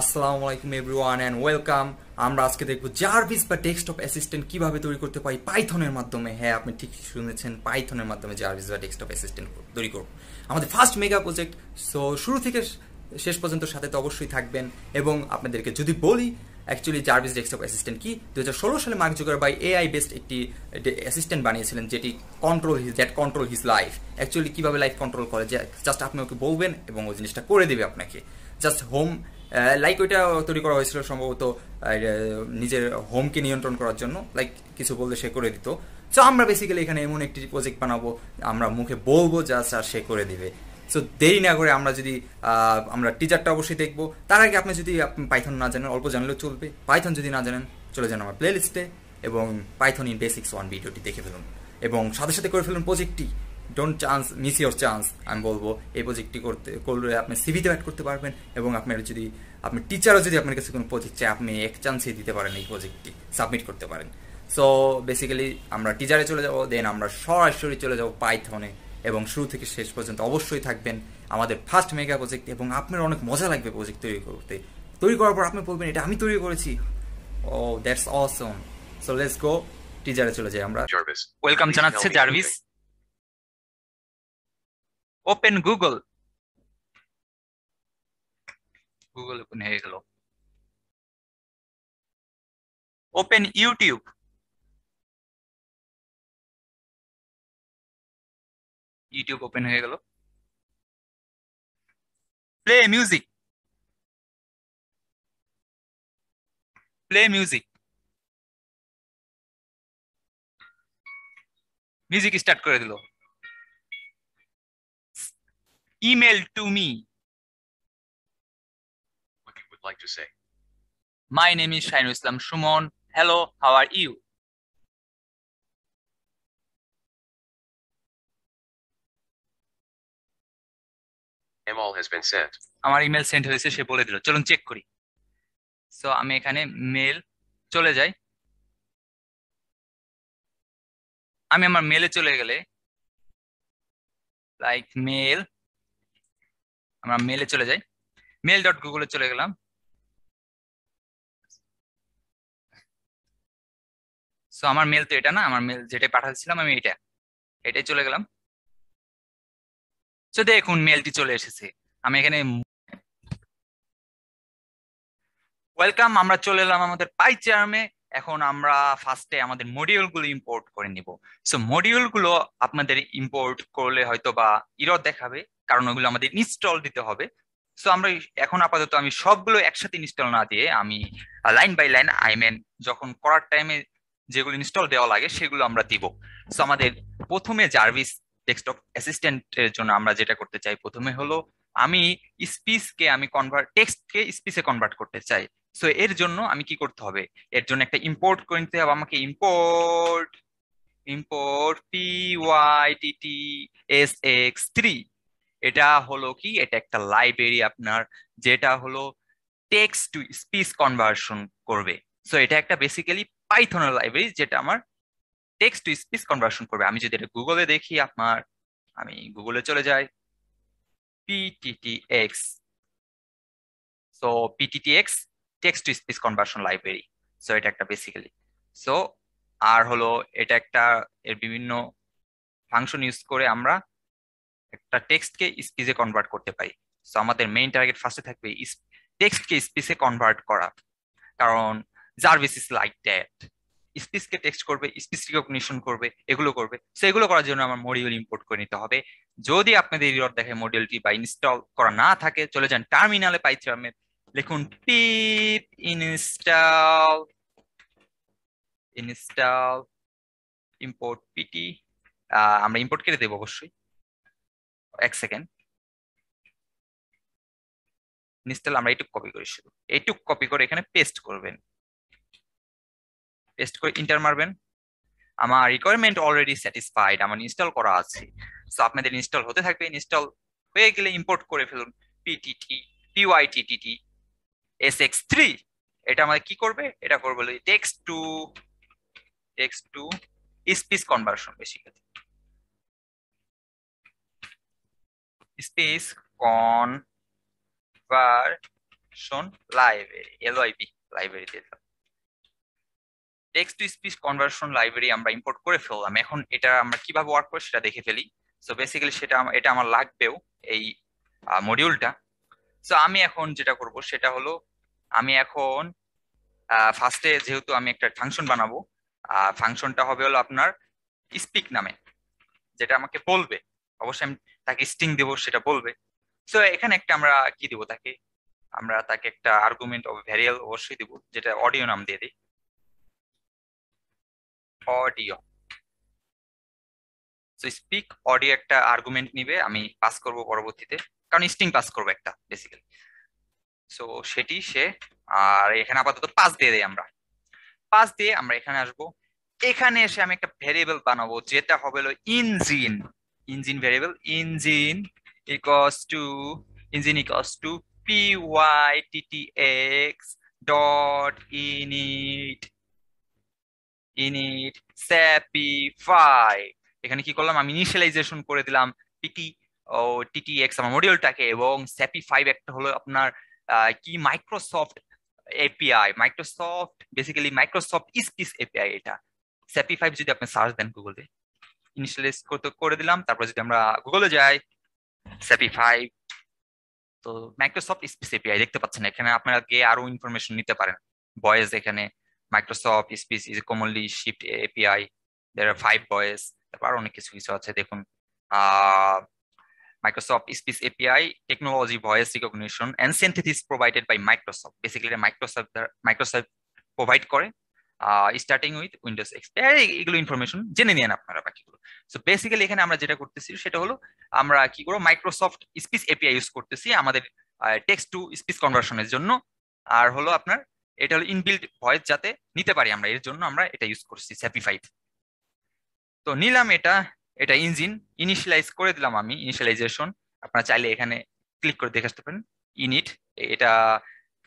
আসসালামু আলাইকুম everyone and welcome. আমরা আজকে দেখব জার্ভিস বা ডেস্কটপ অ্যাসিস্ট্যান্ট কিভাবে তৈরি করতে পারি পাইথনের মাধ্যমে। হ্যাঁ, আপনি ঠিক শুনেছেন, পাইথনের মাধ্যমে জার্ভিস বা ডেস্কটপ অ্যাসিস্ট্যান্ট তৈরি করব। আমাদের ফার্স্ট মেগা প্রজেক্ট। সো শুরু থেকে শেষ পর্যন্ত সাথে তো অবশ্যই থাকবেন। এবং আপনাদেরকে যদি বলি অ্যাকচুয়ালি জার্ভিস ডেস্কটপ অ্যাসিস্ট্যান্ট কি, 2016 সালে মার্ক জুকারবার্গ এআই বেসড একটি অ্যাসিস্ট্যান্ট বানিয়েছিলেন যেটি কন্ট্রোল হিজ লাইফ। অ্যাকচুয়ালি কীভাবে লাইফ কন্ট্রোল করে, যে জাস্ট আপনি ওকে বলবেন এবং ওই জিনিসটা করে দেবে আপনাকে। জাস্ট হোম লাইক ওইটা তৈরি করা হয়েছিল সম্ভবত নিজের হোমকে নিয়ন্ত্রণ করার জন্য, লাইক কিছু বললে সে করে দিত। সো আমরা বেসিক্যালি এখানে এমন একটি প্রজেক্ট বানাবো, আমরা মুখে বলবো জাস্ট আর সে করে দিবে। সো দেরি না করে আমরা টিজারটা অবশ্যই দেখবো। তার আগে আপনি যদি পাইথন না জানেন, অল্প জানলেও চলবে। পাইথন যদি না জানেন, চলে যান আমার প্লে লিস্টে এবং পাইথন ইন বেসিক্স 1 ভিডিওটি দেখে ফেলুন এবং সাথে সাথে করে ফেলুন প্রজেক্টটি। Don't miss your chance. আমি বলবো এই প্রজেক্টটি করলে আপনি সিভিতে অ্যাড করতে পারবেন এবং আপনি টিচারও যদি আপনার কাছে কোনো প্রজেক্ট চাই, আপনি এক চান্সে দিতে পারেন, এই প্রজেক্টটি সাবমিট করতে পারেন। সো বেসিক্যালি আমরা টিচারে চলে যাবো, দেন আমরা সরাসরি চলে যাবো পাইথনে এবং শুরু থেকে শেষ পর্যন্ত অবশ্যই থাকবেন। আমাদের ফার্স্ট মেগা প্রজেক্ট এবং আপনার অনেক মজা লাগবে প্রজেক্ট তৈরি করার পর আপনি বলবেন এটা আমি তৈরি করেছি। Oh that's awesome. So let's go, টিচারে চলে যাই আমরা। ওয়েলকাম জানাচ্ছে জার্ভিস। ওপেন গুগল ওপেন হয়ে গেল। ওপেন ইউটিউব ওপেন হয়ে গেল। প্লে মিউজিক মিউজিক স্টার্ট করে দিল। Email to me, like to say. My name is Shainul Islam Shumon. Hello, how are you? Email has been sent. আমার email send হয়েছে, সে বলে দিল। চলুন চেক করি। সো আমি এখানে মেল চলে যাই। আমি আমার মেলে চলে গেলে লাইক মেল, আমরা মেলে চলে যাই, mail.google চলে গেলাম। সো আমার মেল তো এটা না, আমার মেল যেটা পাঠাচ্ছিলাম আমি এটাই চলে গেলাম। সো দেখুন মেলটি চলে এসেছে। আমি এখানে ওয়েলকাম, আমরা চলে এলাম আমাদের পাইচার্মে। এখন আমরা ফার্স্টে আমাদের মডিউলগুলো ইম্পোর্ট করে নিব। সো মডিউলগুলো আপনাদের ইম্পোর্ট করলে হয়তো বা ইরর দেখাবে, কারণ ওগুলো আমাদের ইনস্টল দিতে হবে। সো আমরা এখন আপাতত আমি সবগুলো একসাথে ইনস্টল না দিয়ে আমি লাইন বাই লাইন যখন করার টাইমে যেগুলো ইনস্টল দেওয়া লাগে সেগুলো আমরা দিব। সো আমাদের প্রথমে জার্ভিস ডেস্কটপ অ্যাসিস্ট্যান্টের জন্য আমরা যেটা করতে চাই, প্রথমে হলো আমি টেক্সটকে স্পিচে কনভার্ট করতে চাই। সো এর জন্য আমি কি করতে হবে, এর জন্য একটা ইম্পোর্ট করে নিতে হবে আমাকে। ইম্পোর্ট pyttsx3, এটা হলো কি, এটা একটা লাইব্রেরি আপনার, যেটা হলো টেক্সট টু স্পিচ কনভার্সন করবে। সো এটা একটা বেসিক্যালি পাইথনের লাইব্রেরি যেটা আমার টেক্সট টু স্পিচ কনভার্সন করবে। আমি যদি এটা গুগলে দেখি, আমি গুগলে চলে যাই, pttx। So pttx text to speech conversion library. So এটা একটা বেসিক্যালি, সো আর হলো এটা একটা এর বিভিন্ন ফাংশন ইউজ করে আমরা একটা টেক্সটকে স্পিচে কনভার্ট করতে পারি। সো আমাদের মেইন টার্গেট ফার্স্টে থাকবে টেক্সটকে স্পিচে কনভার্ট করা, কারণ জার্ভিস ইজ লাইক দ্যাট। স্পিচকে টেক্সট করবে, স্পিচ রিকগনিশন করবে, এগুলো করবে। সো এগুলো করার জন্য আমার মডিউল ইম্পোর্ট করে নিতে হবে। যদি আপনাদের এরর দেখে মডিউলটি বা ইনস্টল করা না থাকে, চলে যান টার্মিনালে, পাইথনে লিখুন পিপ ইনস্টল ইম্পোর্ট পিটি। আমরা ইম্পোর্ট করে দেবো অবশ্যই, এক সেকেন্ড। ইনস্টল আমরা এইটুক কপি করি, শুধু এইটুক কপি করে এখানে পেস্ট করবেন, পেস্ট করে ইন্টার মারবেন। আমার রিকোয়ারমেন্ট অলরেডি স্যাটিসফাইড, আমার ইনস্টল করা আছে। সো আপনাদের ইনস্টল হতে থাকবে। ইনস্টল হয়ে গেলে ইম্পোর্ট করে ফেলুন pyttsx3। এটা আমাদের কি করবে, এটা করবে text to speech conversion, basically speech convert conversion library, L O I B library দিয়ে দিলাম। Text to speech conversion library আমরা ইম্পোর্ট করে ফেললাম। এখন এটা আমরা কিভাবে ওয়ার্ক করে সেটা দেখে ফেলি। সো বেসিক্যালি এটা আমার লাগবেও এই মডিউলটা। সো আমি এখন যেটা করব সেটা হলো আমি এখন ফার্স্টে যেহেতু আমি একটা ফাংশন বানাবো, ফাংশনটা হবে হলো আপনার স্পিক নামে, যেটা আমাকে বলবে, অবশ্যই আমি তাকে স্ট্রিং দেবো, সেটা বলবে। সো এখানে একটা আমরা কি দেবো তাকে, আমরা তাকে একটা আর্গুমেন্ট অফ ভ্যারিয়েবল অবশ্যই দেবো, যেটা অডিও নাম দিয়ে দিই, অডিও। সো স্পিক অডিও একটা আর্গুমেন্ট নিবে, আমি পাস করব পরবর্তীতে, কারণ স্ট্রিং পাস করবো একটা বেসিক্যালি। সো সেটি সে, আর এখানে আপাতত পাস দিয়ে দেই আমরা। পাস দিয়ে আমরা এখানে আসবো, এখানে এসে আমি একটা ভেরিয়েবল বানাবো যেটা হবে হলো engine. Engine variable, engine equals to pyttx dot init sapy5। এখানে কি করলাম, আমি ইনিশিয়ালাইজেশন করে দিলাম পিটি ও টিটিএক্স আমার মডিউলটাকে, এবং sapy5 একটা হলো আপনার কি Microsoft API, Microsoft basically Microsoft speech API. এটা sapy5 যদি আপনি সার্চ দেন গুগলে, ইনিশিয়ালাইজ করে দিলাম, তারপর যদি আমরা গুগলে যাই sapy5, তো মাইক্রোসফট স্পিচ এপিআই দেখতে পাচ্ছেন। এখানে আপনারা গিয়ে আরো ইনফরমেশন নিতে পারেন। ভয়েস, এখানে Microsoft speech is commonly shipped API, there are 5 voice, তারপর আরো অনেক কিছু কিছু আছে দেখুন। Microsoft speech API technology, voice recognition and synthesis provided by Microsoft. Basically Microsoft provide করে, স্টার্টিং উইথ উইন্ডোজ এক্সপি। এগুলো ইনফরমেশন জেনে নিন আপনারা বাকিগুলো। সো বেসিক্যালি এখানে আমরা যেটা করতেছি সেটা হলো আমরা কি করবো, মাইক্রোসফট স্পিচ এপিআই ইউজ করতেছি আমাদের টেক্সট টু স্পিচ কনভার্সনের জন্য। আর হলো আপনার এটা হলো ইনবিল্ট ভয়েস যাতে নিতে পারি আমরা, এর জন্য আমরা এটা ইউজ করছি sapy5। তো নিলাম এটা, এটা ইঞ্জিন ইনিশিয়ালাইজ করে দিলাম আমি, ইনিশিয়ালাইজেশন। আপনারা চাইলে এখানে ক্লিক করে দেখে আসতে পারেন। ইনিট এটা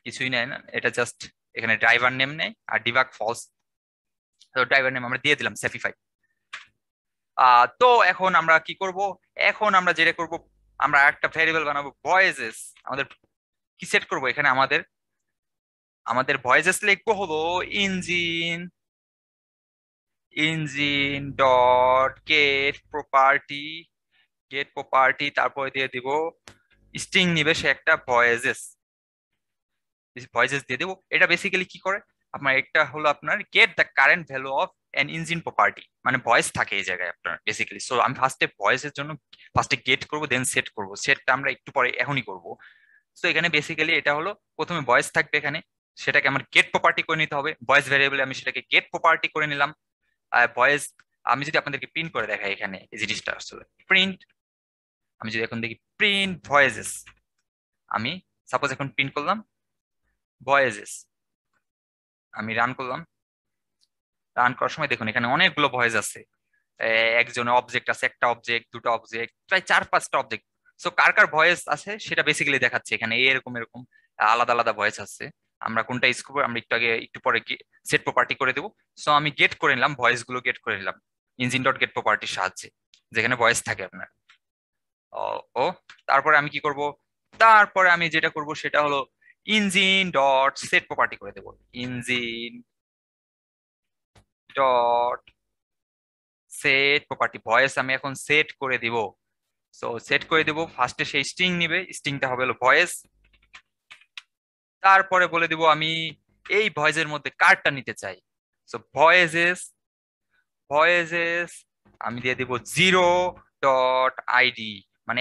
কিছুই নেয় না, এটা জাস্ট এখানে ড্রাইভার নেম নেয় আর ডিবাগ ফলস। তো ড্রাইভার নেম আমরা দিয়ে দিলাম sapy5। তো এখন আমরা কি করব, এখন আমরা যেটা করব, আমরা একটা ভেরিয়েবল বানাবো ভয়েসেস। আমাদের কি সেট করব, এখানে আমাদের ভয়েসেস লিখবো হলো ইঞ্জিন ডট গেট প্রপার্টি, তারপরে দিয়ে দিব স্ট্রিং নিবে সে একটা ভয়েসেস দিয়ে দেবো। এটা বেসিক্যালি কি করে, আপনার একটা হলো আপনার get the current value of an engine property, মানে ভয়েস থাকে এই জায়গায় আপনার বেসিক্যালি। সো আমি ফার্স্টে ভয়েসের জন্য ফার্স্টে গেট করবো, দেন সেট করবো। সেটটা আমরা একটু পরে এখনই করবো। তো এখানে বেসিক্যালি এটা হলো প্রথমে ভয়েস থাকবে এখানে, সেটাকে আমার গেট প্রপার্টি করে নিতে হবে। ভয়েস ভ্যারিয়েবলে আমি সেটাকে গেট প্রপার্টি করে নিলাম। ভয়েস আমি যদি আপনাদেরকে প্রিন্ট করে দেখাই, এখানে এই জিনিসটা আসলে প্রিন্ট, আমি যদি এখন দেখি প্রিন্ট ভয়েসেস, আমি সাপোজ এখন প্রিন্ট করলাম ভয়েসেস, আমি রান করলাম। রান করার সময় দেখুন এখানে অনেকগুলো ভয়েস আছে, একজনের অবজেক্ট আছে, একটা অবজেক্ট, দুটো অবজেক্ট, প্রায় 4-5টা অবজেক্ট। সো কার কার ভয়েস আছে সেটা বেসিক্যালি দেখাচ্ছে এখানে, এরকম এরকম আলাদা আলাদা ভয়েস আছে। আমরা কোনটা ইউজ করবো আমরা একটু পরে সেট প্রপার্টি করে দেবো। সো আমি গেট করে নিলাম, ভয়েস গুলো গেট করে নিলাম ইঞ্জিন ডট গেট প্রপার্টির সাহায্যে, যেখানে ভয়েস থাকে আপনার। ও তারপরে আমি কি করব, তারপরে আমি যেটা করব সেটা হলো ইঞ্জিন ডট সেট প্রপার্টি করে দেবো, engine dot set property. Voice আমি এখন সেট করে দিব। সো সেট করে দিব, ফার্স্টে সেই স্ট্রিং নিবে, স্ট্রিংটা হবে হলো ভয়েস। তারপরে বলে দিব আমি এই ভয়েসের মধ্যে কারটা নিতে চাই। সো ভয়েসেস আমি দিয়ে দিব 0.id, মানে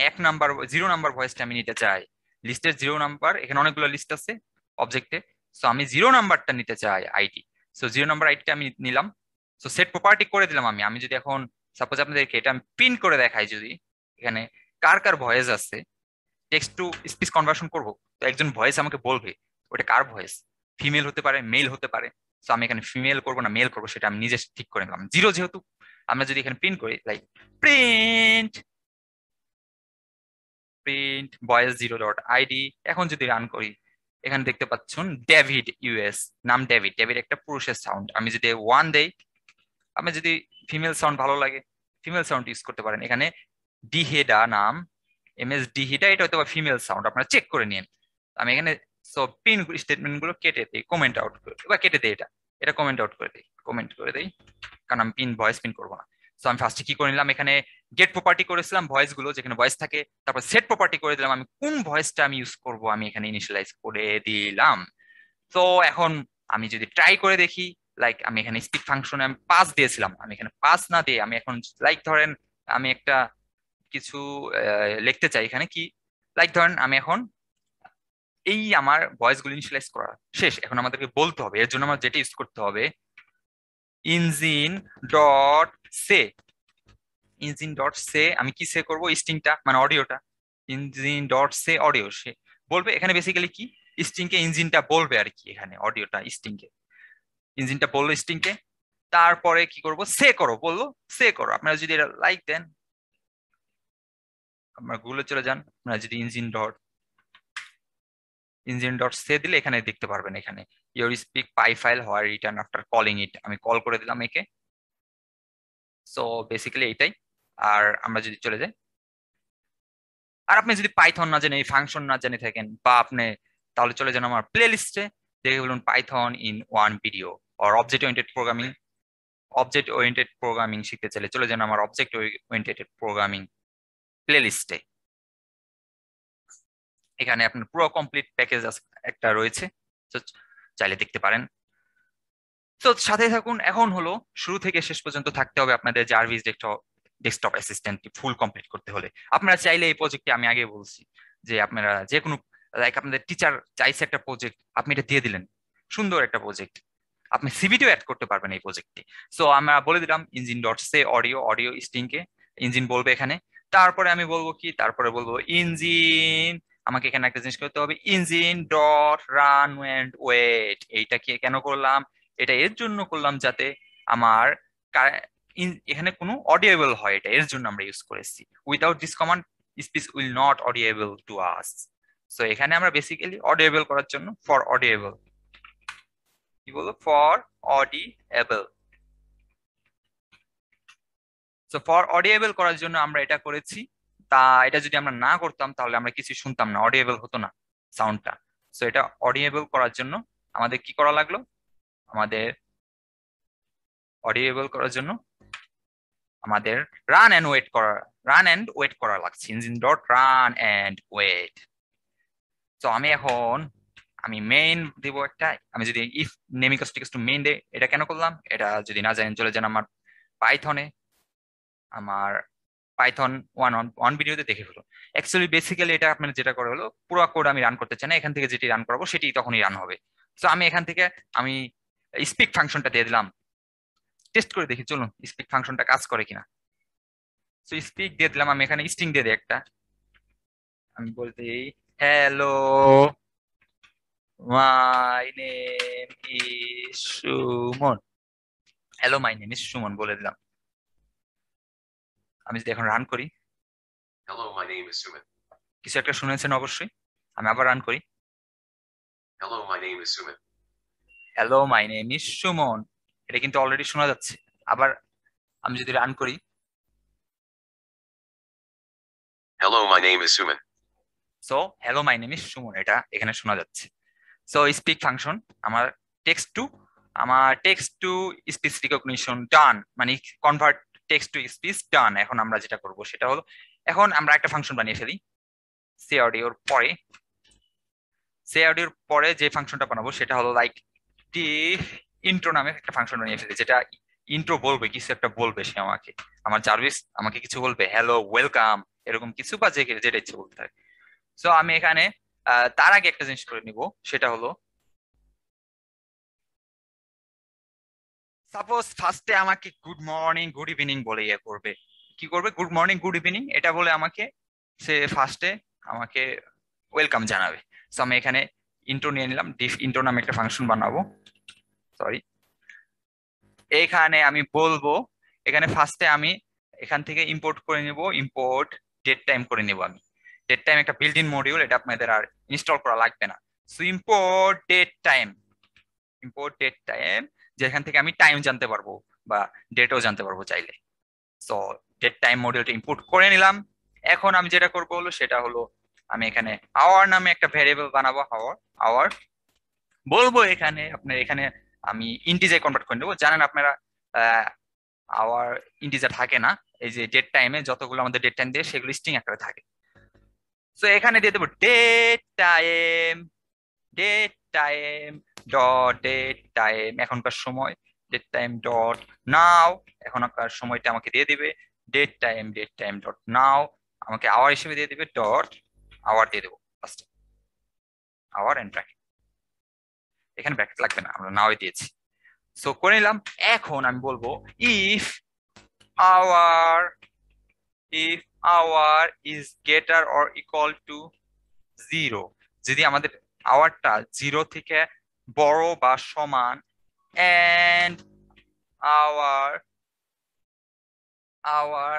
0 নাম্বার ভয়েসটা আমি নিতে চাই। লিস্টের 0 নাম্বার, এখানে অনেকগুলো লিস্ট আছে অবজেক্টে। সো আমি 0 নাম্বারটা নিতে চাই আইডি। সো 0 নাম্বার আইডিটা আমি নিলাম। সো সেট প্রপার্টি করে দিলাম আমি যদি এখন সাপোজ আপনাদেরকে এটা আমি প্রিন্ট করে দেখাই, যদি এখানে কার কার ভয়েস আছে, টেক্সট টু স্পিচ কনভার্সন করব, তো একজন ভয়েস আমাকে বলবে ওটা কার ভয়েস, ফিমেল হতে পারে, মেল হতে পারে। সো আমি এখানে ফিমেল করবো না মেল করবো সেটা আমি নিজে ঠিক করে নিলাম। 0 যেহেতু, আমরা যদি এখানে প্রিন্ট করি লাইক প্রিন্ট ভয়েস 0.id, এখন যদি রান করি এখানে দেখতে পাচ্ছেন ডেভিড ইউএস, নাম ডেভিড একটা পুরুষের সাউন্ড। আমি যদি 1 দেই, আমি যদি ফিমেল সাউন্ড ভালো লাগে ফিমেল সাউন্ড ইউজ করতে পারেন। এখানে ডিহেডা নাম, MS ডিহেডা, এটা হয়তো ফিমেল সাউন্ড, আপনারা চেক করে নিন। আমি এখানে সো পিন স্টেটমেন্ট গুলো কেটে দিই, কমেন্ট আউট করে বা কেটে দিই, এটা কমেন্ট আউট করে দিই, কমেন্ট করে দিই, কারণ আমি ভয়েস পিন করবো না। সো আমি ফার্স্টে কি করে নিলাম, এখানে গেট প্রপার্টি করেছিলাম ভয়েস গুলো, যেখানে ভয়েস থাকে, তারপর সেট প্রপার্টি করে দিলাম, আমি কোন ভয়েসটা আমি ইউজ করব আমি এখানে ইনিশিয়ালাইজ করে দিলাম। তো এখন আমি যদি ট্রাই করে দেখি, লাইক আমি এখানে স্পিক ফাংশনে আমি পাস দিয়েছিলাম, আমি এখানে পাস না দিয়ে আমি এখন লাইক ধরেন আমি একটা কিছু লিখতে চাই এখানে কি, লাইক ধরেন আমি এখন এই আমার ভয়েস গুলো ইনিশিয়ালাইজ করা শেষ, এখন আমাদেরকে বলতে হবে, এর জন্য আমার যেটা ইউজ করতে হবে ইঞ্জিন ডট সে। ইঞ্জিন ডট সে আমি কি সে করবো, স্ট্রিংটা মানে অডিওটা, ইঞ্জিন ডট সে অডিও, সে বলবে এখানে বেসিক্যালি কি স্ট্রিংকে ইঞ্জিনটা বলবে আর কি, এখানে অডিওটা স্ট্রিংকে, ইঞ্জিনটা বললো স্ট্রিংকে, তারপরে কি করব সে করো, বললো সে করো। আপনারা যদি এটা লাইক দেন, আপনারা গুগলে চলে যান, আপনারা যদি ইঞ্জিন ডট সে দিলে এখানে দেখতে পারবেন, এখানে your speak py file where return after calling it, আমি কল করে দিলাম একে। সো বেসিক্যালি এইটাই। আর আমরা যদি চলে যাই, আর আপনি যদি পাইথন না জানেন, এই ফাংশন না জেনে থাকেন, বা আপনি তাহলে চলে যান আমার প্লে লিস্টে, দেখে বলুন Python in one video or object oriented programming. Object oriented programming শিখতে চাইলে চলে যান আমার অবজেক্ট ওরিয়েন্টেড প্রোগ্রামিং প্লে লিস্টে, এখানে আপনার পুরো কমপ্লিট প্যাকেজ একটা রয়েছে, তো চাইলে দেখতে পারেন। তো সাথে থাকুন। এখন হলো শুরু থেকে শেষ পর্যন্ত থাকতে হবে আপনাদের Jarvis desktop assistant full complete করতে হলে। আপনারা চাইলে এই প্রজেক্টে, আমি আগে বলছি যে আপনারা যে কোনো, লাইক আপনাদের টিচার চাইছে একটা প্রজেক্ট, আপনি এটা দিয়ে দিলেন, সুন্দর একটা প্রজেক্ট, আপনি সিভিটিও অ্যাড করতে পারবেন এই প্রজেক্টে। সো আমরা বলে দিলাম ইঞ্জিন ডট সে অডিও, অডিও স্ট্রিংকে ইঞ্জিন বলবে এখানে, তারপরে আমি বলবো কি, তারপরে বলবো ইঞ্জিন, আমাকে এখানে একটা জিনিস করতে হবে, engine dot run and wait. এইটা কি কেন করলাম, এটা এর জন্য করলাম যাতে আমার এখানে কোনো অডিয়েবল হয়, এটা এর জন্য আমরা ইউজ করেছি। Without this command speech will not audible to us. So এখানে আমরা বেসিক্যালি অডিয়েবল করার জন্য ফর অডিয়েবল কি বলবো, for audible. So for audible করার জন্য আমরা এটা করেছি। তা এটা যদি আমরা না করতাম তাহলে আমরা কিছু শুনতাম না, অডিয়েবল হতো না সাউন্ডটা। সো এটা অডিয়েবল করার জন্য আমাদের কি করা লাগলো, আমাদের অডিয়েবল করার জন্য আমাদের রান এন্ড ওয়েট করা লাগছে, engine dot run and wait. তো আমি মেইন দিব একটা, আমি যদি if name equals to main দে, এটা কেন করলাম, এটা যদি না জানেন চলে যান আমার পাইথনে, আমার পাইথন ওয়ান ভিডিওতে দেখে ফেলো। অ্যাকচুয়ালি বেসিক্যালি এটা আপনার যেটা করে হলো, পুরো কোড আমি রান করতে চাই না, এখান থেকে যেটি রান করবো সেটি তখনই রান হবে। তো আমি এখান থেকে আমি স্পিক ফাংশনটা দিয়ে দিলাম, টেস্ট করে দেখি চলুন স্পিক ফাংশনটা কাজ করে কিনা। তো স্পিক দিয়ে দিলাম, আমি এখানে স্ট্রিং দিয়ে দিই একটা, আমি বলতে hello my name is Suman, hello my name is Suman বলে দিলাম। আমি যদি এখন রান করি, Hello, my name is Sumit. কিছু একটা শুনেছেন অবশ্যই, আমি আবার রান করি, Hello, my name is Sumit. Hello my name is Suman, এটা কিন্তু অলরেডি শোনা যাচ্ছে। আবার আমি যদি রান করি, Hello, my name is Sumit. So hello my name is Suman, এটা এখানে শোনা যাচ্ছে। সো স্পিক ফাংশন আমার টেক্সট টু স্পিচ রিকগনিশন ডান, মানে কনভার্ট টেক্সট টু স্পিচ ডান। এখন আমরা যেটা করব সেটা হলো, এখন আমরা একটা ফাংশন বানিয়ে ফেলি সে অডিওর পরে যে ফাংশনটা বানাবো সেটা হলো লাইক ইন্ট্রো নামে একটা ফাংশন বানিয়ে ফেলি, যেটা ইন্ট্রো বলবে, কিছু একটা বলবে, সে আমাকে, আমার জার্ভিস আমাকে কিছু বলবে, হ্যালো ওয়েলকাম এরকম কিছু, বা যেটা ইচ্ছে বলতে থাকে। সো আমি এখানে তার আগে একটা জিনিস করে নিব, সেটা হলো সাপোজ ফার্স্টে আমাকে গুড মর্নিং গুড ইভিনিং বলে করবে, কি করবে, গুড মর্নিং গুড ইভিনিং এটা বলে আমাকে সে ফার্স্টে আমাকে ওয়েলকাম জানাবে। সো আমি এখানে ইন্ট্রো নিয়ে নিলাম, ডিফ ইন্ট্রো নামে একটা ফাংশন বানাবো, সরি। এখানে আমি বলবো, এখানে ফার্স্টে আমি এখান থেকে ইম্পোর্ট করে নিব, ইম্পোর্ট ডেট টাইম করে নিব। আমি ডেট টাইম একটা বিল্ট ইন মডিউল, এটা আপনাদের আর ইনস্টল করা লাগবে না। সো ইম্পোর্ট ডেট টাইম, যেখান থেকে আমি টাইম জানতে পারবো বা ডেটও জানতে পারবো চাইলে। সো ডেট টাইম মডিউলটা ইম্পোর্ট করে নিলাম। এখন আমি যেটা করবো হলো সেটা হলো আমি এখানে আওয়ার নামে একটা ভেরিয়েবল বানাবো, আওয়ার বলবো এখানে আপনার এখানে আমি ইন্টিজার কনভার্ট করে নেবো। জানেন আপনারা আওয়ার ইন্টিজার থাকে না, এই যে ডেট টাইমে যতগুলো আমাদের ডেট টাইম দিয়ে সেগুলো স্ট্রিং আকারে থাকে। তো এখানে দিয়ে দেবো ডেট টাইম ডেট টাইম এখনকার সময়, ডেট টাইম ডট নাও এখনকার সময়টা আমাকে দিয়ে দিবে, ডেট টাইম ডট নাও আমাকে আওয়ার হিসেবে দিয়ে দিবে, ডট আওয়ার দিয়ে দেবো ফার্স্ট, আওয়ার এন্ড ব্র্যাকেট, এখানে ব্র্যাকেট লাগবে না, আমরা নাও দিয়েছি। সো করে নিলাম। এখন আমি বলবো if hour is greater or equal to 0, যদি আমাদের আওয়ারটা 0 থেকে বড় বা সমান, and hour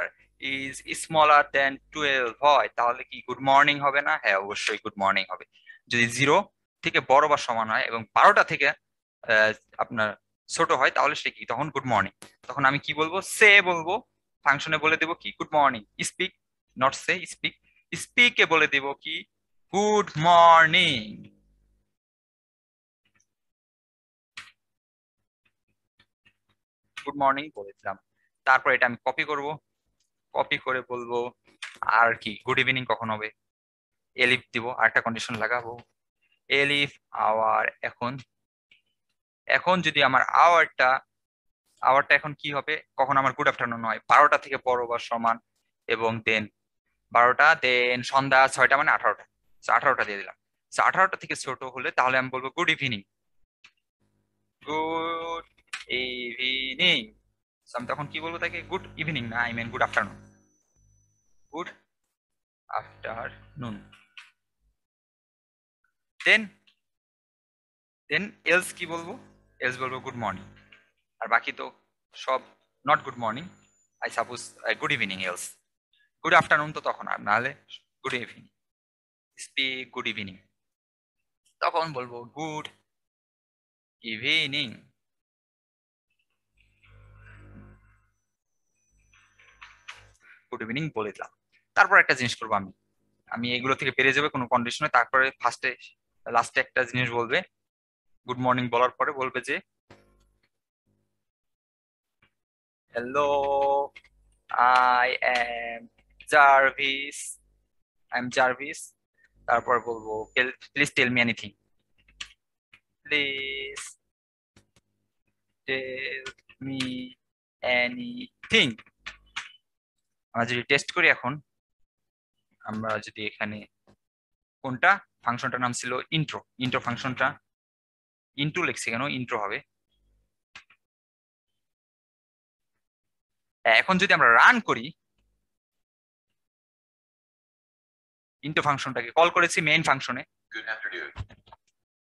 is smaller than 12 হয়, তাহলে কি গুড মর্নিং হবে না? হ্যাঁ, অবশ্যই গুড মর্নিং হবে। যদি 0 থেকে বড় বা সমান হয় এবং 12টা থেকে আপনার ছোট হয়, তাহলে সে কি তখন গুড মর্নিং। তখন আমি কি বলবো? সে বলবো, ফাংশনে বলে দেবো কি good morning. Speak, not say, speak. স্পিকে বলে দেবো কি গুড মর্নিং। গুড মর্নিং বলে দিলাম। তারপর এটা আমি কপি করব, কপি করে বলবো আর কি গুড ইভিনিং কখন হবে, এলিফ দিব, আরেকটা কন্ডিশন লাগাবো, এলিফ আওয়ার। এখন যদি আমার আওয়ারটা এখন কি হবে, কখন আমার গুড আফটারনুন হয়, 12টা থেকে বড় বা সমান, এবং দেন 12টা, দেন সন্ধ্যা 6টা মানে 18টা, 18টা দিয়ে দিলাম। 18টা থেকে ছোট হলে তাহলে আমি বলবো গুড ইভিনিং, গুড ইভিনিং। আমি তখন কি বলবো তাকে? গুড ইভিনিং না, I mean good afternoon, good afternoon. Then else কি বলবো? এলস বলবো গুড মর্নিং। আর বাকি তো সব not good morning, I suppose good evening. Else good afternoon তো তখন, আর নাহলে good evening, speak good evening. তখন বলবো গুড ইভিনিং, গুড ইভিনিং বলে দিলাম। তারপর একটা জিনিস করবো আমি এগুলো থেকে বেরিয়ে যাবে কোনো কন্ডিশনে, তারপরে লাস্টে একটা জিনিস বলবে, গুড মর্নিং বলার পরে বলবে যে হ্যালো আই এম জার্ভিস, তারপর বলবো please tell me anything, please tell me anything. আমরা যদি টেস্ট করি, এখন আমরা যদি এখানে কোনটা ফাংশনটার নাম ছিল ইন্ট্রো ফাংশনটা, ইন্টু লিখছি কেন? ইন্ট্রো হবে। এখন যদি আমরা রান করি, ইন্ট্রো ফাংশনটাকে কল করেছি মেইন ফাংশনে। Good afternoon.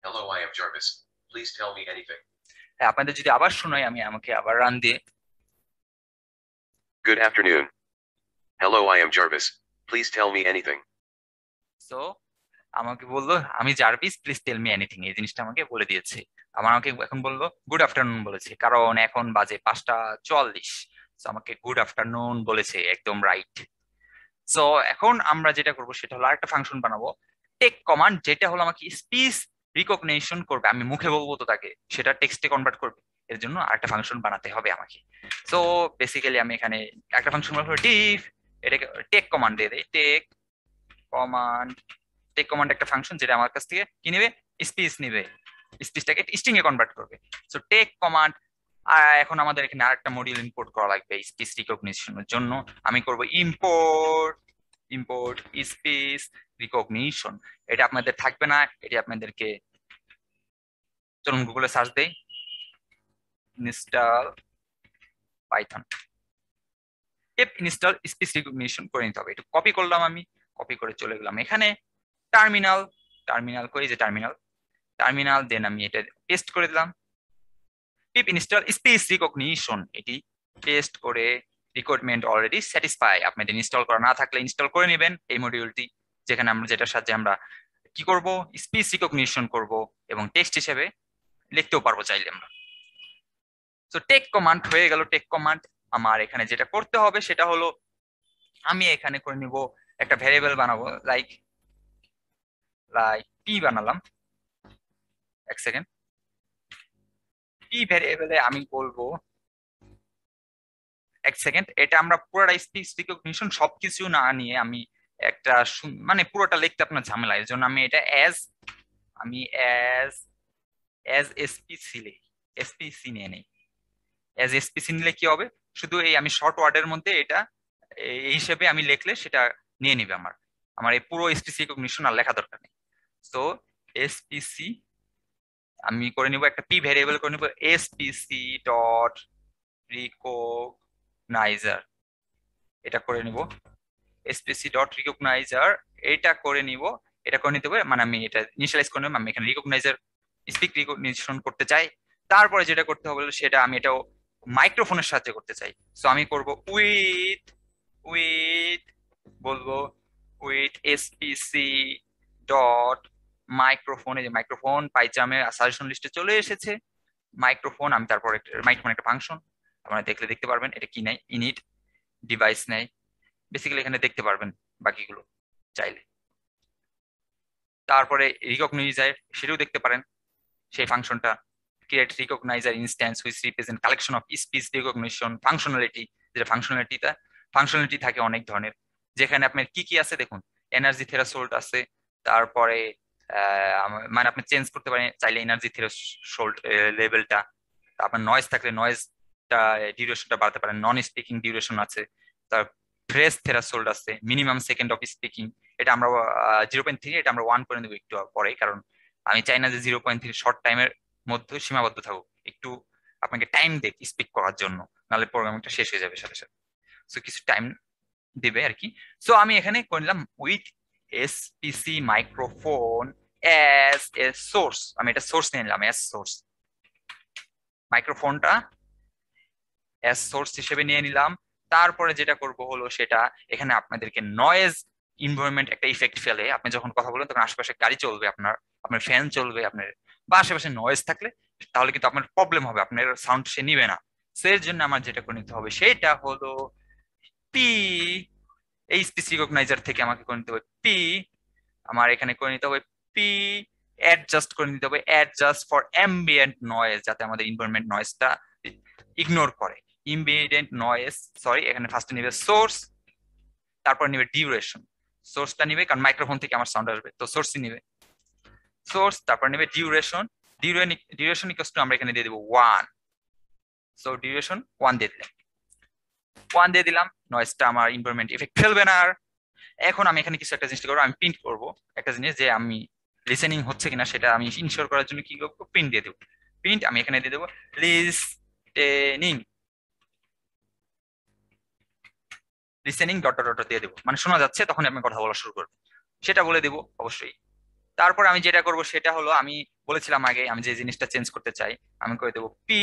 Hello, I am Jarvis. Please tell me anything. হ্যাঁ, আপনাদের যদি আবার শোনাই, আমাকে আবার রান দিয়ে। Good afternoon. Hello, I am Jarvis. Please tell me anything. So আমাকে বললো আমি Jarvis, please tell me anything, এই জিনিসটা আমাকে বলে দিয়েছে। আমাকে এখন বললো গুড আফটারনুন বলেছে, কারণ এখন বাজে 5টা 44। আমাকে গুড আফটারনুন বলেছে, একদম রাইট। সো এখন আমরা যেটা করবো সেটা হলো আরেকটা ফাংশন বানাবো, টেক কমান্ড, যেটা হলো আমাকে স্পিচ রিকগনিশন করবে। আমি মুখে বলবো তো তাকে, সেটা টেক্সটে কনভার্ট করবে। এর জন্য আরেকটা ফাংশন বানাতে হবে আমাকে। সো বেসিক্যালি আমি এখানে একটা ফাংশন বানাবো ডিফ, এটাকে টেক কমান্ড দিয়ে দেয়। টেক কমান্ড একটা ফাংশন যেটা আমার কাছ থেকে কি নেবে? স্পিচ নেবে, স্পিচটাকে স্ট্রিং এ কনভার্ট করবে। So take command. আর এখন আমাদের এখানে আরেকটা মডিউল ইম্পোর্ট করা লাগবে স্পিচ রিকগনিশনের জন্য। আমি করব ইম্পোর্ট স্পিচ রিকগনিশন। এটা আপনাদের থাকবে না, এটা আপনাদেরকে, চলুন গুগলে সার্চ দেই, install Python, install speech recognition করে নিতে হবে। একটু কপি করলাম, আমি কপি করে চলে গেলাম এখানে টার্মিনাল করি, যে টার্মিনাল দেন আমি এটা পেস্ট করে দিলাম, পিপ ইনস্টল স্পিচ রিকগনিশন। এটি টেস্ট করে রিকোয়ারমেন্ট অলরেডি স্যাটিসফাই। আপনাদের ইনস্টল করা না থাকলে ইনস্টল করে নেবেন এই মডিউলটি, যেখানে আমরা যেটার সাহায্যে আমরা কি করব? স্পিচ রিকগনিশন করব এবং টেক্সট হিসেবে লিখতেও পারবো চাইলে আমরা। তো টেক কমান্ড হয়ে গেল। টেক কমান্ড আমার এখানে যেটা করতে হবে সেটা হলো আমি এখানে করে নিব একটা ভ্যারিয়েবল বানাবো, লাইক লাইক পি বানালাম, এক সেকেন্ড। পি ভ্যারিয়েবলে আমি বলবো, এক সেকেন্ড, এটা আমরা পুরোটা স্পিচ রিকগনিশন সবকিছু না নিয়ে আমি একটা মানে পুরোটা লিখতে আপনার ঝামেলা, এর জন্য আমি এটা আমি অ্যাজ এসপিসি লিখি, এসপিসি নিয়ে নেই। অ্যাজ এসপিসি নিলে কি হবে, শুধু এই আমি শর্ট ওয়ার্ডের মধ্যে এটা এই হিসেবে আমি লিখলে সেটা নিয়ে নিবে আমার আমার এই পুরো এসপিসি রিকগনিশন আর লেখা দরকার নেই। তো এসপিসি আমি করে নিব একটা পি ভ্যারিয়েবল করে নিব, এসপিসি ডট রিকগনাইজার, এটা করে নিব এসপিসি ডট রিকগনাইজার, এটা করে নিব, এটা করে নিতে হবে, মানে আমি এটা ইনিশিয়ালাইজ করে নেব, আমি এখানে রিকগনাইজার স্পিক রিকগনিশন করতে চাই। তারপরে যেটা করতে হবে সেটা আমি এটাও মাইক্রোফোনের সাহায্যে করতে চাই। সো আমি করব উইথ বলবো উইথ এসপিসি ডট মাইক্রোফোন, এই যে মাইক্রোফোন পাইচামে সাজেশন লিস্টে চলে এসেছে মাইক্রোফোন। আমি তারপর মাইক্রোফোন একটা ফাংশন, আপনারা দেখতে পারবেন এটা কি নাই, ইনিট ডিভাইস নাই, বেসিক্যালি এখানে দেখতে পারবেন বাকিগুলো চাইলে। তারপরে রিকগনাইজার, সেটাও দেখতে পারেন সেই ফাংশনটা, create recogniser instance which represent collection of speech recognition functionality, যেটা ফাংশনালিটি থাকে অনেক ধরনের, যেখানে আপনার কি কি আছে দেখুন, এনার্জি থ্রেশহোল্ড আছে, তারপরে মানে আপনি চেঞ্জ করতে পারেন চাইলে এনার্জি থ্রেশহোল্ড লেভেলটা, আপনার নয়েজ থাকলে নয়েজটা ডিউরেশনটা বাড়াতে পারেন, নন স্পিকিং ডিউরেশন আছে, তার ফ্রেশ থ্রেশহোল্ড আছে, মিনিমাম সেকেন্ড অফ স্পিকিং, এটা আমরা 0.3, এটা আমরা 1 করে নেবো একটু পরে, কারণ আমি চাই না যে 0.3 শর্ট টাইমের মধ্যে সীমাবদ্ধ থাকুক, একটু আপনাকে টাইম দেখ স্পিক করার জন্য, নাহলে প্রোগ্রামিংটা শেষ হয়ে যাবে সাথে সাথে। সো কিছু টাইম দিবে আর কি। সো আমি এখানে করলাম with SPC microphone as a source, আমি এটা সোর্স নিয়ে নিলাম অ্যাজ সোর্স, মাইক্রোফোনটা অ্যাজ সোর্স হিসেবে নিয়ে নিলাম। তারপরে যেটা করব হলো সেটা এখানে আপনাদেরকে নয়েজ এনভায়রনমেন্ট একটা ইফেক্ট ফেলে, আপনি যখন কথা বলবেন তখন আশেপাশে গাড়ি চলবে, আপনার ফ্যান চলবে, আপনার বা আশেপাশে নয়েজ থাকলে তাহলে কিন্তু আপনার প্রবলেম হবে, আপনার সাউন্ড সে নিবে না। সো এর জন্য আমার যেটা করে নিতে হবে সেটা হলো পি, এই স্পিচ রিকগনাইজার থেকে আমাকে করে নিতে হবে পি, আমার এখানে করে নিতে হবে পি অ্যাডজাস্ট করে নিতে হবে, অ্যাডজাস্ট ফর অ্যাম্বিয়েন্ট নয়েজ, যাতে আমাদের এনভায়রনমেন্ট নয়েজটা ইগনোর করে। ইম্বিডেন্ট নয়েজ, সরি, এখানে ফার্স্টে নিবে সোর্স, তারপর নিবে ডিউরেশন, সোর্সটা নিবে কারণ মাইক্রোফোন থেকে আমার সাউন্ড আসবে, তো সোর্সই নিবে সোর্স, তারপর নিবে ডিউরেশন, ডিউরেশন ইকুয়ালস টু আমরা এখানে দিয়ে দেব 1, সো ডিউরেশন 1 দিয়ে দিলাম, 1 দিয়ে দিলাম, নয়েজটা আমার এনভায়রনমেন্ট ইফেক্ট ফেলবে না। আর এখন আমি এখানে কিছু একটা জিনিস করবো, আমি প্রিন্ট করবো একটা জিনিস যে আমি লিসেনিং হচ্ছে কিনা সেটা আমি ইনশিওর করার জন্য কি করবো, প্রিন্ট দিয়ে দেবো, প্রিন্ট আমি এখানে দিয়ে দেবো listening, listening dot dot dot দিয়ে দেবো, মানে শোনা যাচ্ছে তখন আমি কথা বলা শুরু করবো, সেটা বলে দেবো অবশ্যই। তারপর আমি যেটা করবো সেটা হলো, আমি বলেছিলাম আগে আমি যে জিনিসটা চেঞ্জ করতে চাই, আমি করে দেবো P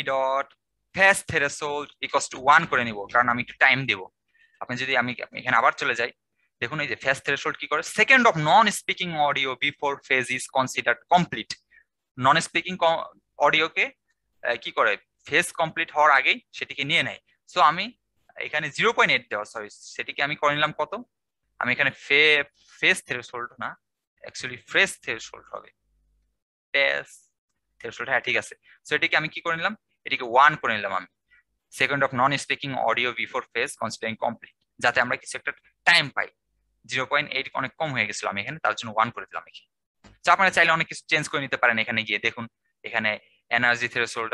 dot fast threshold equals to 1 করে নিব, কারণ আমি একটু টাইম দেবো। আপনি যদি আমি এখানে আবার চলে যাই, দেখুন এই যে ফাস্ট থ্রেশহোল্ড কি করে, second of non speaking audio before phase is considered complete, non speaking অডিওকে কি করে ফেজ কমপ্লিট হওয়ার আগেই সেটিকে নিয়ে নেয়। সো আমি এখানে 0.8 দেওয়া, সরি, সেটিকে আমি করে নিলাম কত, আমি এখানে ফেজ থ্রেশহোল্ড না, অ্যাকচুয়ালি ফ্রেশ থ্রেশহোল্ড হবে, ফেজ থ্রেশহোল্ড, হ্যাঁ ঠিক আছে। সো এটিকে আমি কি করে নিলাম, এটিকে 1 করে নিলাম আমি, second of non speaking audio before phase considering complete, যাতে আমরা কিছু একটা টাইম পাই। 0.8 অনেক কম হয়ে গেছিল আমি এখানে, তার জন্য 1 করে দিলাম এখানে। তো আপনারা চাইলে অনেক কিছু চেঞ্জ করে নিতে পারেন, এখানে গিয়ে দেখুন এখানে এনার্জি থ্রেশহোল্ড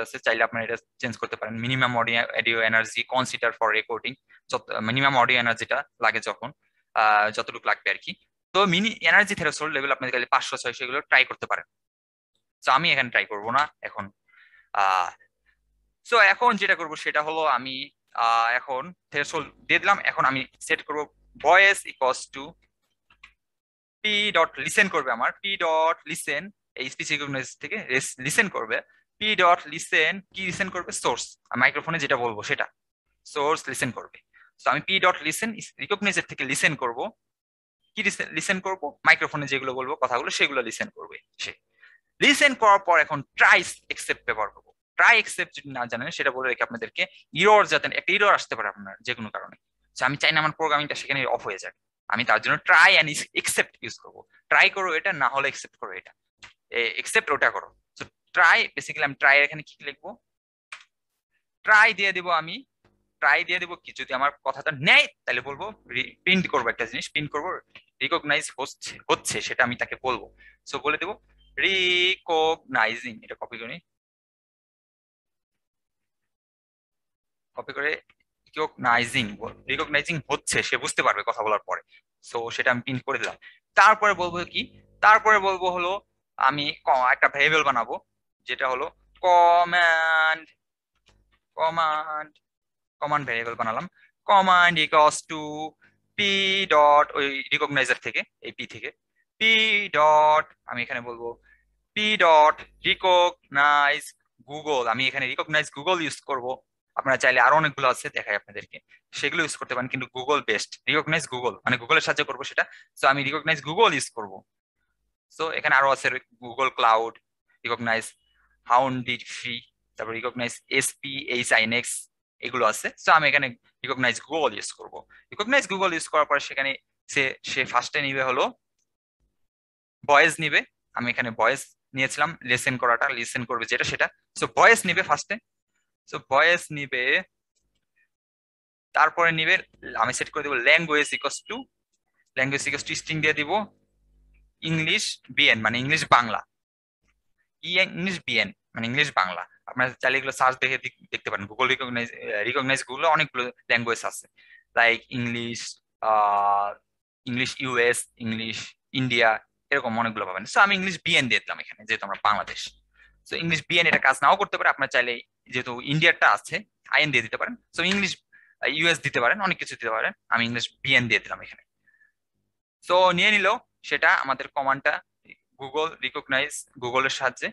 আছে, চাইলে আপনারা এটা চেঞ্জ করতে পারেন। Minimum audio energy consider for recording, minimum audio এনার্জিটা লাগে যখন যতটুকু লাগবে আর কি। তো এনার্জি থ্রেশহোল্ড লেভেল আপনাদের কাছে 500-600 এগুলো ট্রাই করতে পারেন। তো আমি এখানে ট্রাই করবো না এখন। সো এখন যেটা করবো সেটা হলো আমি এখন থ্রেশহোল্ড দিয়ে দিলাম, এখন আমি সেট করবো voice equals to P dot listen করবে, আমার পি ডট লিসেন এই স্পিচ রিকগনাইজ থেকে লিসেন করবে, পি ডট লিসেন কি লিসেন করবে, সোর্স, মাইক্রোফোনে যেটা বলবো সেটা সোর্স লিসেন করবে। তো আমি পি ডট লিসেন রিকগনাইজার থেকে লিসেন করব, কি লিসেন করব, মাইক্রোফোনে যেগুলো বলবো কথাগুলো সেগুলো লিসেন করবে সে। লিসেন করার পর এখন ট্রাই এক্সেপ্ট ব্যবহার করবো। ট্রাই এক্সেপ্ট যদি না জানেন সেটা বলে রেখে আপনাদেরকে ইরর, যাতে একটা ইরর আসতে পারে আপনার যে কোনো কারণে, আমি চাই না আমার প্রোগ্রামিংটা সেখানে অফ হয়ে যায়, আমি তার জন্য ট্রাই অ্যান্ড এক্সেপ্ট ইউজ করবো। ট্রাই করো এটা, না হলে এক্সেপ্ট করো এটা, এক্সেপ্ট ওটা করো। তো ট্রাই, বেসিক্যালি আমি ট্রাই এখানে কি লিখবো, ট্রাই দিয়ে দিব। আমি ট্রাই দিয়ে দিব কি, যদি আমার কথাটা নেয় তাহলে বলবো প্রিন্ট করবো, একটা জিনিস প্রিন্ট করবো, রিকগনাইজ হচ্ছে সেটা আমি তাকে বলবো। সো বলে দেবো রিকগনাইজিং, এটা কপি করে রিকগনাইজিং হচ্ছে, সে বুঝতে পারবে কথা বলার পরে। সো সেটা আমি প্রিন্ট করে দিলাম। তারপরে বলবো কি, তারপরে বলবো হলো আমি একটা ভেরিয়েবল বানাবো, যেটা হলো কমান্ড কমান্ড কমান্ড ভেরিয়েবল বানালাম। Command equals to P dot, ওই রিকগনাইজার থেকে, এই পি থেকে পি ডট, আমি এখানে বলবো পি ডট রিকগনাইজ গুগল। আমি এখানে রিকগনাইজ গুগল ইউজ করব। আপনারা চাইলে আরো অনেকগুলো আছে, দেখাই আপনাদেরকে, সেগুলো ইউজ করতে পারেন, কিন্তু গুগল বেস্ট। রিকগনাইজ গুগল মানে গুগলের সাহায্যে করবো সেটা। সো আমি রিকগনাইজ গুগল ইউজ করব। সো এখানে আরো আছে গুগল ক্লাউড, রিকগনাইজ হাউন্ডি ফ্রি, তারপর রিকগনাইজ এসপি এইচআইএনএক্স, এগুলো আছে। সো আমি এখানে রিকগনাইজ গুগল ইউজ করব। রিকগনাইজ গুগল ইউজ করার পর সেখানে সে ফার্স্টে নিবে হলো ভয়েস নিবে। আমি এখানে ভয়েস নিয়েছিলাম, লিসেন করাটা, লিসেন করবে যেটা সেটা। সো ভয়েস নিবে ফার্স্টে, সো ভয়েস নিবে, তারপরে নিবে, আমি সেট করে দেবো ল্যাঙ্গুয়েজ ইকুয়ালস টু স্ট্রিং দিয়ে দিব ইংলিশ বিএন, মানে ইংলিশ বাংলা, ইংলিশ বিএন মানে ইংলিশ বাংলা। আপনারা চাইলে এগুলো সার্চ দেখে দেখতে পারেন। গুগল রিকগনাইজ গুগলে অনেকগুলো ল্যাঙ্গুয়েজ আছে, like English, English US, English India, এরকম অনেকগুলো পাবেন। সো আমি ইংলিশ বিএন দিয়ে দিলাম এখানে, যেহেতু আমরা বাংলাদেশ। সো ইংলিশ বিএন এটা কাজ নাও করতে পারে, আপনার চাইলে যেহেতু ইন্ডিয়াটা আছে আইএন দিয়ে দিতে পারেন। সো ইংলিশ ইউএস দিতে পারেন, অনেক কিছু দিতে পারেন। আমি ইংলিশ বিএন দিয়ে দিলাম এখানে। সো নিয়ে নিল সেটা আমাদের কমান্ডটা গুগল রিকগনাইজ গুগলের সাহায্যে।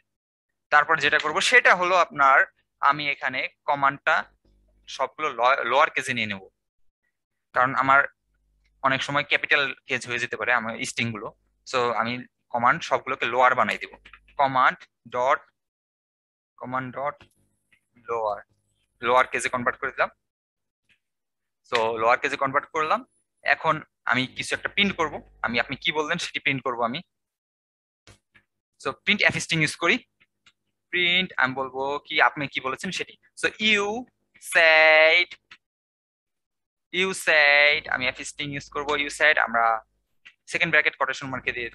তারপর যেটা করব সেটা হলো আপনার, আমি এখানে কমান্ডটা সবগুলো লোয়ার কেজে নিয়ে নেব, কারণ আমার অনেক সময় ক্যাপিটাল কেজ হয়ে যেতে পারে আমার স্ট্রিং গুলো। সো আমি কমান্ড সবগুলোকে লোয়ার বানাই দিব। কমান্ড ডট লোয়ার কেজে কনভার্ট করে দিলাম। সো লোয়ার কেজে কনভার্ট করলাম। এখন আমি কিছু একটা প্রিন্ট করব। আপনি কি বললেন সেটি প্রিন্ট করব আমি। So print F string use করি। প্রিন্ট আমি বলবো কি আপনি কি বলেছেন সেটি। সো ইউ সেড আমি এফ স্ট্রিং ইউজ করব। ইউ সেড আমরা সেকেন্ড ব্র্যাকেট কোটেশন মার্কে দিয়ে,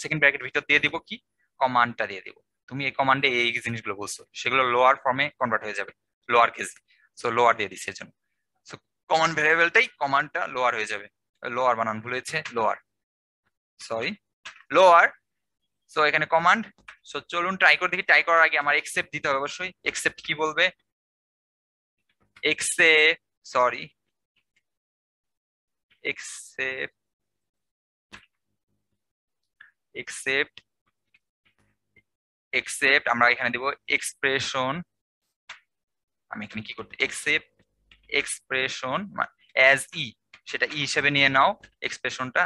সেকেন্ড ব্র্যাকেট ভিতর দিয়ে দিব কি, কমান্ডটা দিয়ে দিব। তুমি এই কমান্ডে এই জিনিসগুলো বলছো, সেগুলো লোয়ার ফর্মে কনভার্ট হয়ে যাবে, লোয়ার কেস। সো লোয়ার দিয়ে দিচ্ছে এর জন্য। সো কমান্ড ভেরিয়েবলটাই কমান্ডটা লোয়ার হয়ে যাবে। লোয়ার বানান ভুল হয়েছে, লোয়ার, সরি লোয়ার। সো এখানে কমান্ড। সো চলুন ট্রাই করে দেখি। ট্রাই করার আগে আমার এক্সেপ্ট দিতে হবে অবশ্যই। এক্সেপ্ট কি বলবে, এক্সেপ্ট আমরা এখানে দিব এক্সপ্রেশন। আমি এখানে কি করতে, এক্সপ্রেশন অ্যাজ ই, সেটা ই হিসেবে নিয়ে নাও এক্সপ্রেশনটা।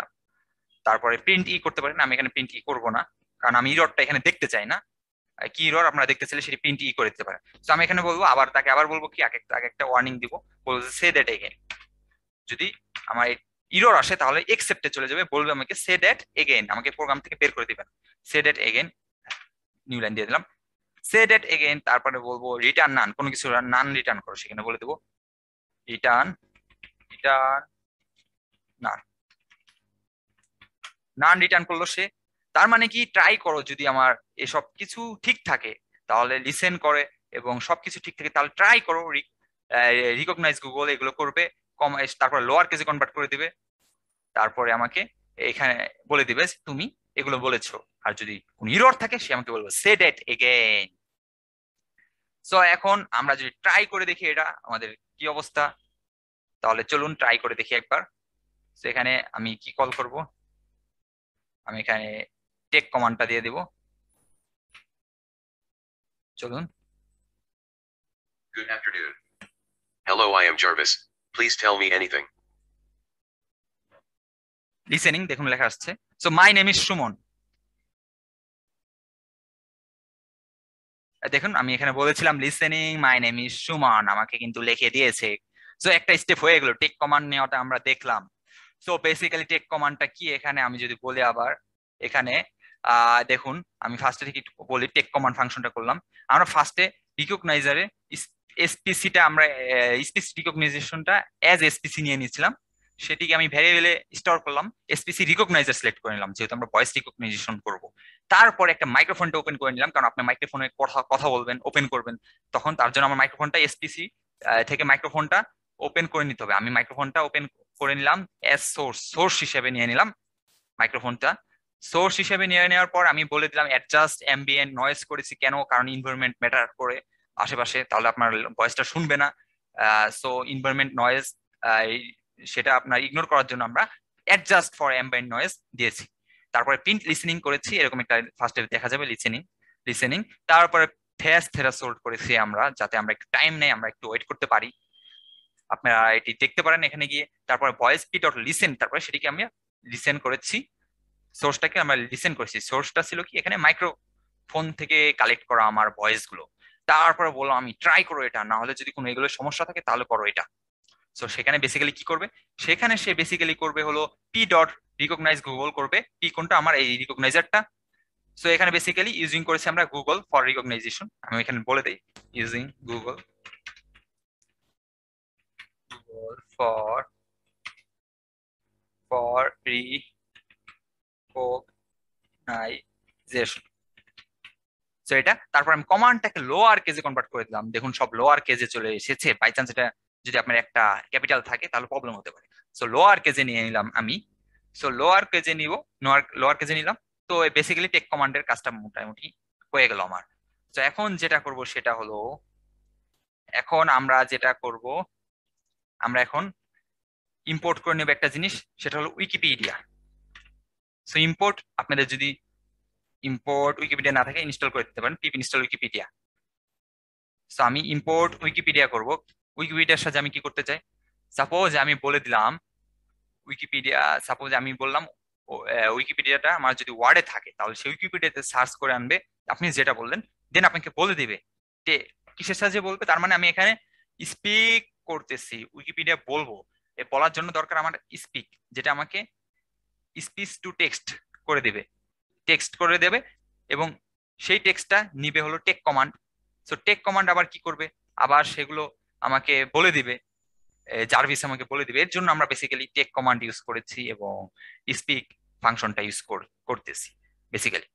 তারপরে প্রিন্ট ই করতে পারেন, আমি এখানে প্রিন্ট ই করব না, কারণ আমি ইররটা এখানে দেখতে চাই না। কি ইরর আপনারা দেখতে চাইলে সেটি প্রিন্ট ই করে দিতে পারেন। তো আমি এখানে বলবো আবার, তাকে আবার বলবো কি, আগে একটা ওয়ার্নিং দিব, বলবো সে দ্যাট এগেইন। যদি আমার ইরর আসে তাহলে এক্সেপ্টে চলে যাবে, বলবে আমাকে সে দ্যাট এগেইন, আমাকে প্রোগ্রাম থেকে বের করে দিবেন। Say that again, new line দিয়ে দিলাম, সে দ্যাট এগেইন। তারপরে বলবো রিটার্ন নান, কোনো কিছু নান রিটার্ন করো, সেখানে বলে দেবো রিটার্ন নান রিটার্ন করলো সে। তার মানে কি, ট্রাই করো, যদি আমার এসব কিছু ঠিক থাকে তাহলে লিসেন করে, এবং সবকিছু ঠিক থাকে তাহলে ট্রাই করো, রিকগনাইজ গুগল এগুলো করবে, তারপর লোয়ার কেজে কনভার্ট করে দিবে। তারপরে আমাকে এখানে বলে দিবে তুমি এগুলো বলেছো। আর যদি কোনো ইরর থাকে সে আমাকে বলবে সে দ্যাট এগেইন। সো এখন আমরা যদি ট্রাই করে দেখি এটা আমাদের কি অবস্থা, তাহলে চলুন ট্রাই করে দেখি একবার। সেখানে আমি কি কল করব, আমি এখানে টেক কমান্ডটা দিয়ে দিব। চলুন। Good afternoon. Hello, I am Jarvis. Please tell me anything. Listening দেখুন লেখা আসছে। So my name is Suman. দেখুন আমি এখানে বলেছিলাম listening my name is Suman, আমাকে কিন্তু লিখে দিয়েছে। সো একটা স্টেপ হয়ে গেল, টেক কমান্ড নেওয়াটা আমরা দেখলাম। সো বেসিক্যালি টেক কমান্ডটা কি এখানে আমি যদি বলি আবার এখানে দেখুন আমি ফার্স্টে থেকে একটু বলি টেক কমান্ড ফাংশনটা করলাম আমরা ফার্স্টে রিকগনাইজারে এসপিসিটা আমরা স্পিচ রিকগনাইজেশনটা অ্যাজ এসপিসি নিয়ে নিয়েছিলাম সেটিকে আমি ভ্যারিয়েবলে স্টোর করলাম এসপিসি রিকগনাইজার সিলেক্ট করে নিলাম যেহেতু আমরা ভয়েস রিকগনাইজেশন করব তারপর একটা মাইক্রোফোনটা ওপেন করে নিলাম কারণ আপনি মাইক্রোফোনে কথা বলবেন ওপেন করবেন তখন তার জন্য আমার মাইক্রোফোনটা এসপিসি থেকে মাইক্রোফোনটা ওপেন করে নিতে হবে আমি মাইক্রোফোনটা ওপেন করে নিলাম অ্যাজ সোর্স হিসেবে নিয়ে নিলাম মাইক্রোফোনটা সোর্স হিসেবে নিয়ে নেওয়ার পর আমি বলে দিলাম অ্যাডজাস্ট অ্যাম্বিয়েন্ট নয়েজ করেছি কেন কারণ এনভায়রনমেন্ট ম্যাটার করে আশেপাশে তাহলে আপনার ভয়েসটা শুনবে না সো এনভায়রনমেন্ট নয়েজ সেটা আপনার ইগনোর করার জন্য আমরা অ্যাডজাস্ট ফর অ্যাম্বিয়েন্ট নয়েজ দিয়েছি তারপরে প্রিন্ট লিসেনিং করেছি এরকম একটা ফার্স্টে দেখা যাবে লিসেনিং তারপরে ফেস থেরাসোল্ড করেছি আমরা যাতে আমরা একটু টাইম নেই আমরা একটু ওয়েট করতে পারি আপনারা এটি দেখতে পারেন এখানে গিয়ে তারপরে ভয়েস স্পিড অর লিসেন তারপরে সেটিকে আমি লিসেন করেছি সোর্সটাকে আমরা লিসেন করেছি সোর্সটা ছিল কি এখানে মাইক্রোফোন থেকে কালেক্ট করা আমার ভয়েস গুলো তারপরে বললাম আমি ট্রাই করো এটা না হলে যদি কোনো এগুলো সমস্যা থাকে তাহলে করো এটা সো সেখানে বেসিক্যালি কি করবে সেখানে সে বেসিক্যালি করবে হলো পি ডট রিকগনাইজ গুগল করবে পি কোনটা আমার এই রিকগনাইজারটা সো এখানে বেসিক্যালি ইউজিং করেছি আমরা গুগল ফর রিকগনাইজেশন আমি এখানে বলে দেই using Google for recognition so এটা তারপর আমি কমান্ডটাকে লোয়ার কেজে কনভার্ট করে দিলাম দেখুন সব লোয়ার কেজে চলে এসেছে বাই চান্স এটা যদি আপনার একটা ক্যাপিটাল থাকে তাহলে প্রবলেম হতে পারে সো লোয়ার কেজে নিয়ে নিলাম আমি সো লোয়ার কেজে নিলাম তো বেসিক্যালি টেক কমান্ডের কাজটা মোটামুটি হয়ে গেল আমার তো এখন যেটা করব সেটা হলো আমরা এখন ইম্পোর্ট করে নেব একটা জিনিস সেটা হলো উইকিপিডিয়া সো ইম্পোর্ট আপনাদের যদি ইম্পোর্ট উইকিপিডিয়া না থাকে ইনস্টল করে দিতে পারেন পিপ ইনস্টল উইকিপিডিয়া সো আমি ইম্পোর্ট উইকিপিডিয়া করব উইকিপিডিয়ার সাথে আমি কি করতে চাই সাপোজ আমি বলে দিলাম আমি বললাম উইকিপিডিয়াটা আমার যদি ওয়ার্ডে থাকে তাহলে সেই উইকিপিডিয়াতে সার্চ করে আনবে আপনি যেটা বললেন দেন আপনাকে বলে দিবে কিসের সাহায্যে বলবে তার মানে আমি এখানে স্পিক করতেছি উইকিপিডিয়া বলবো বলার জন্য দরকার আমার স্পিক যেটা আমাকে স্পিচ টু টেক্সট করে দেবে এবং সেই টেক্সটটা নিবে হলো take command so take command আবার কি করবে আবার সেগুলো আমাকে বলে দিবে জার্ভিস আমাকে বলে দিবে এর জন্য আমরা বেসিক্যালি টেক কমান্ড ইউজ করেছি এবং স্পিক ফাংশনটা ইউজ করতেছি বেসিক্যালি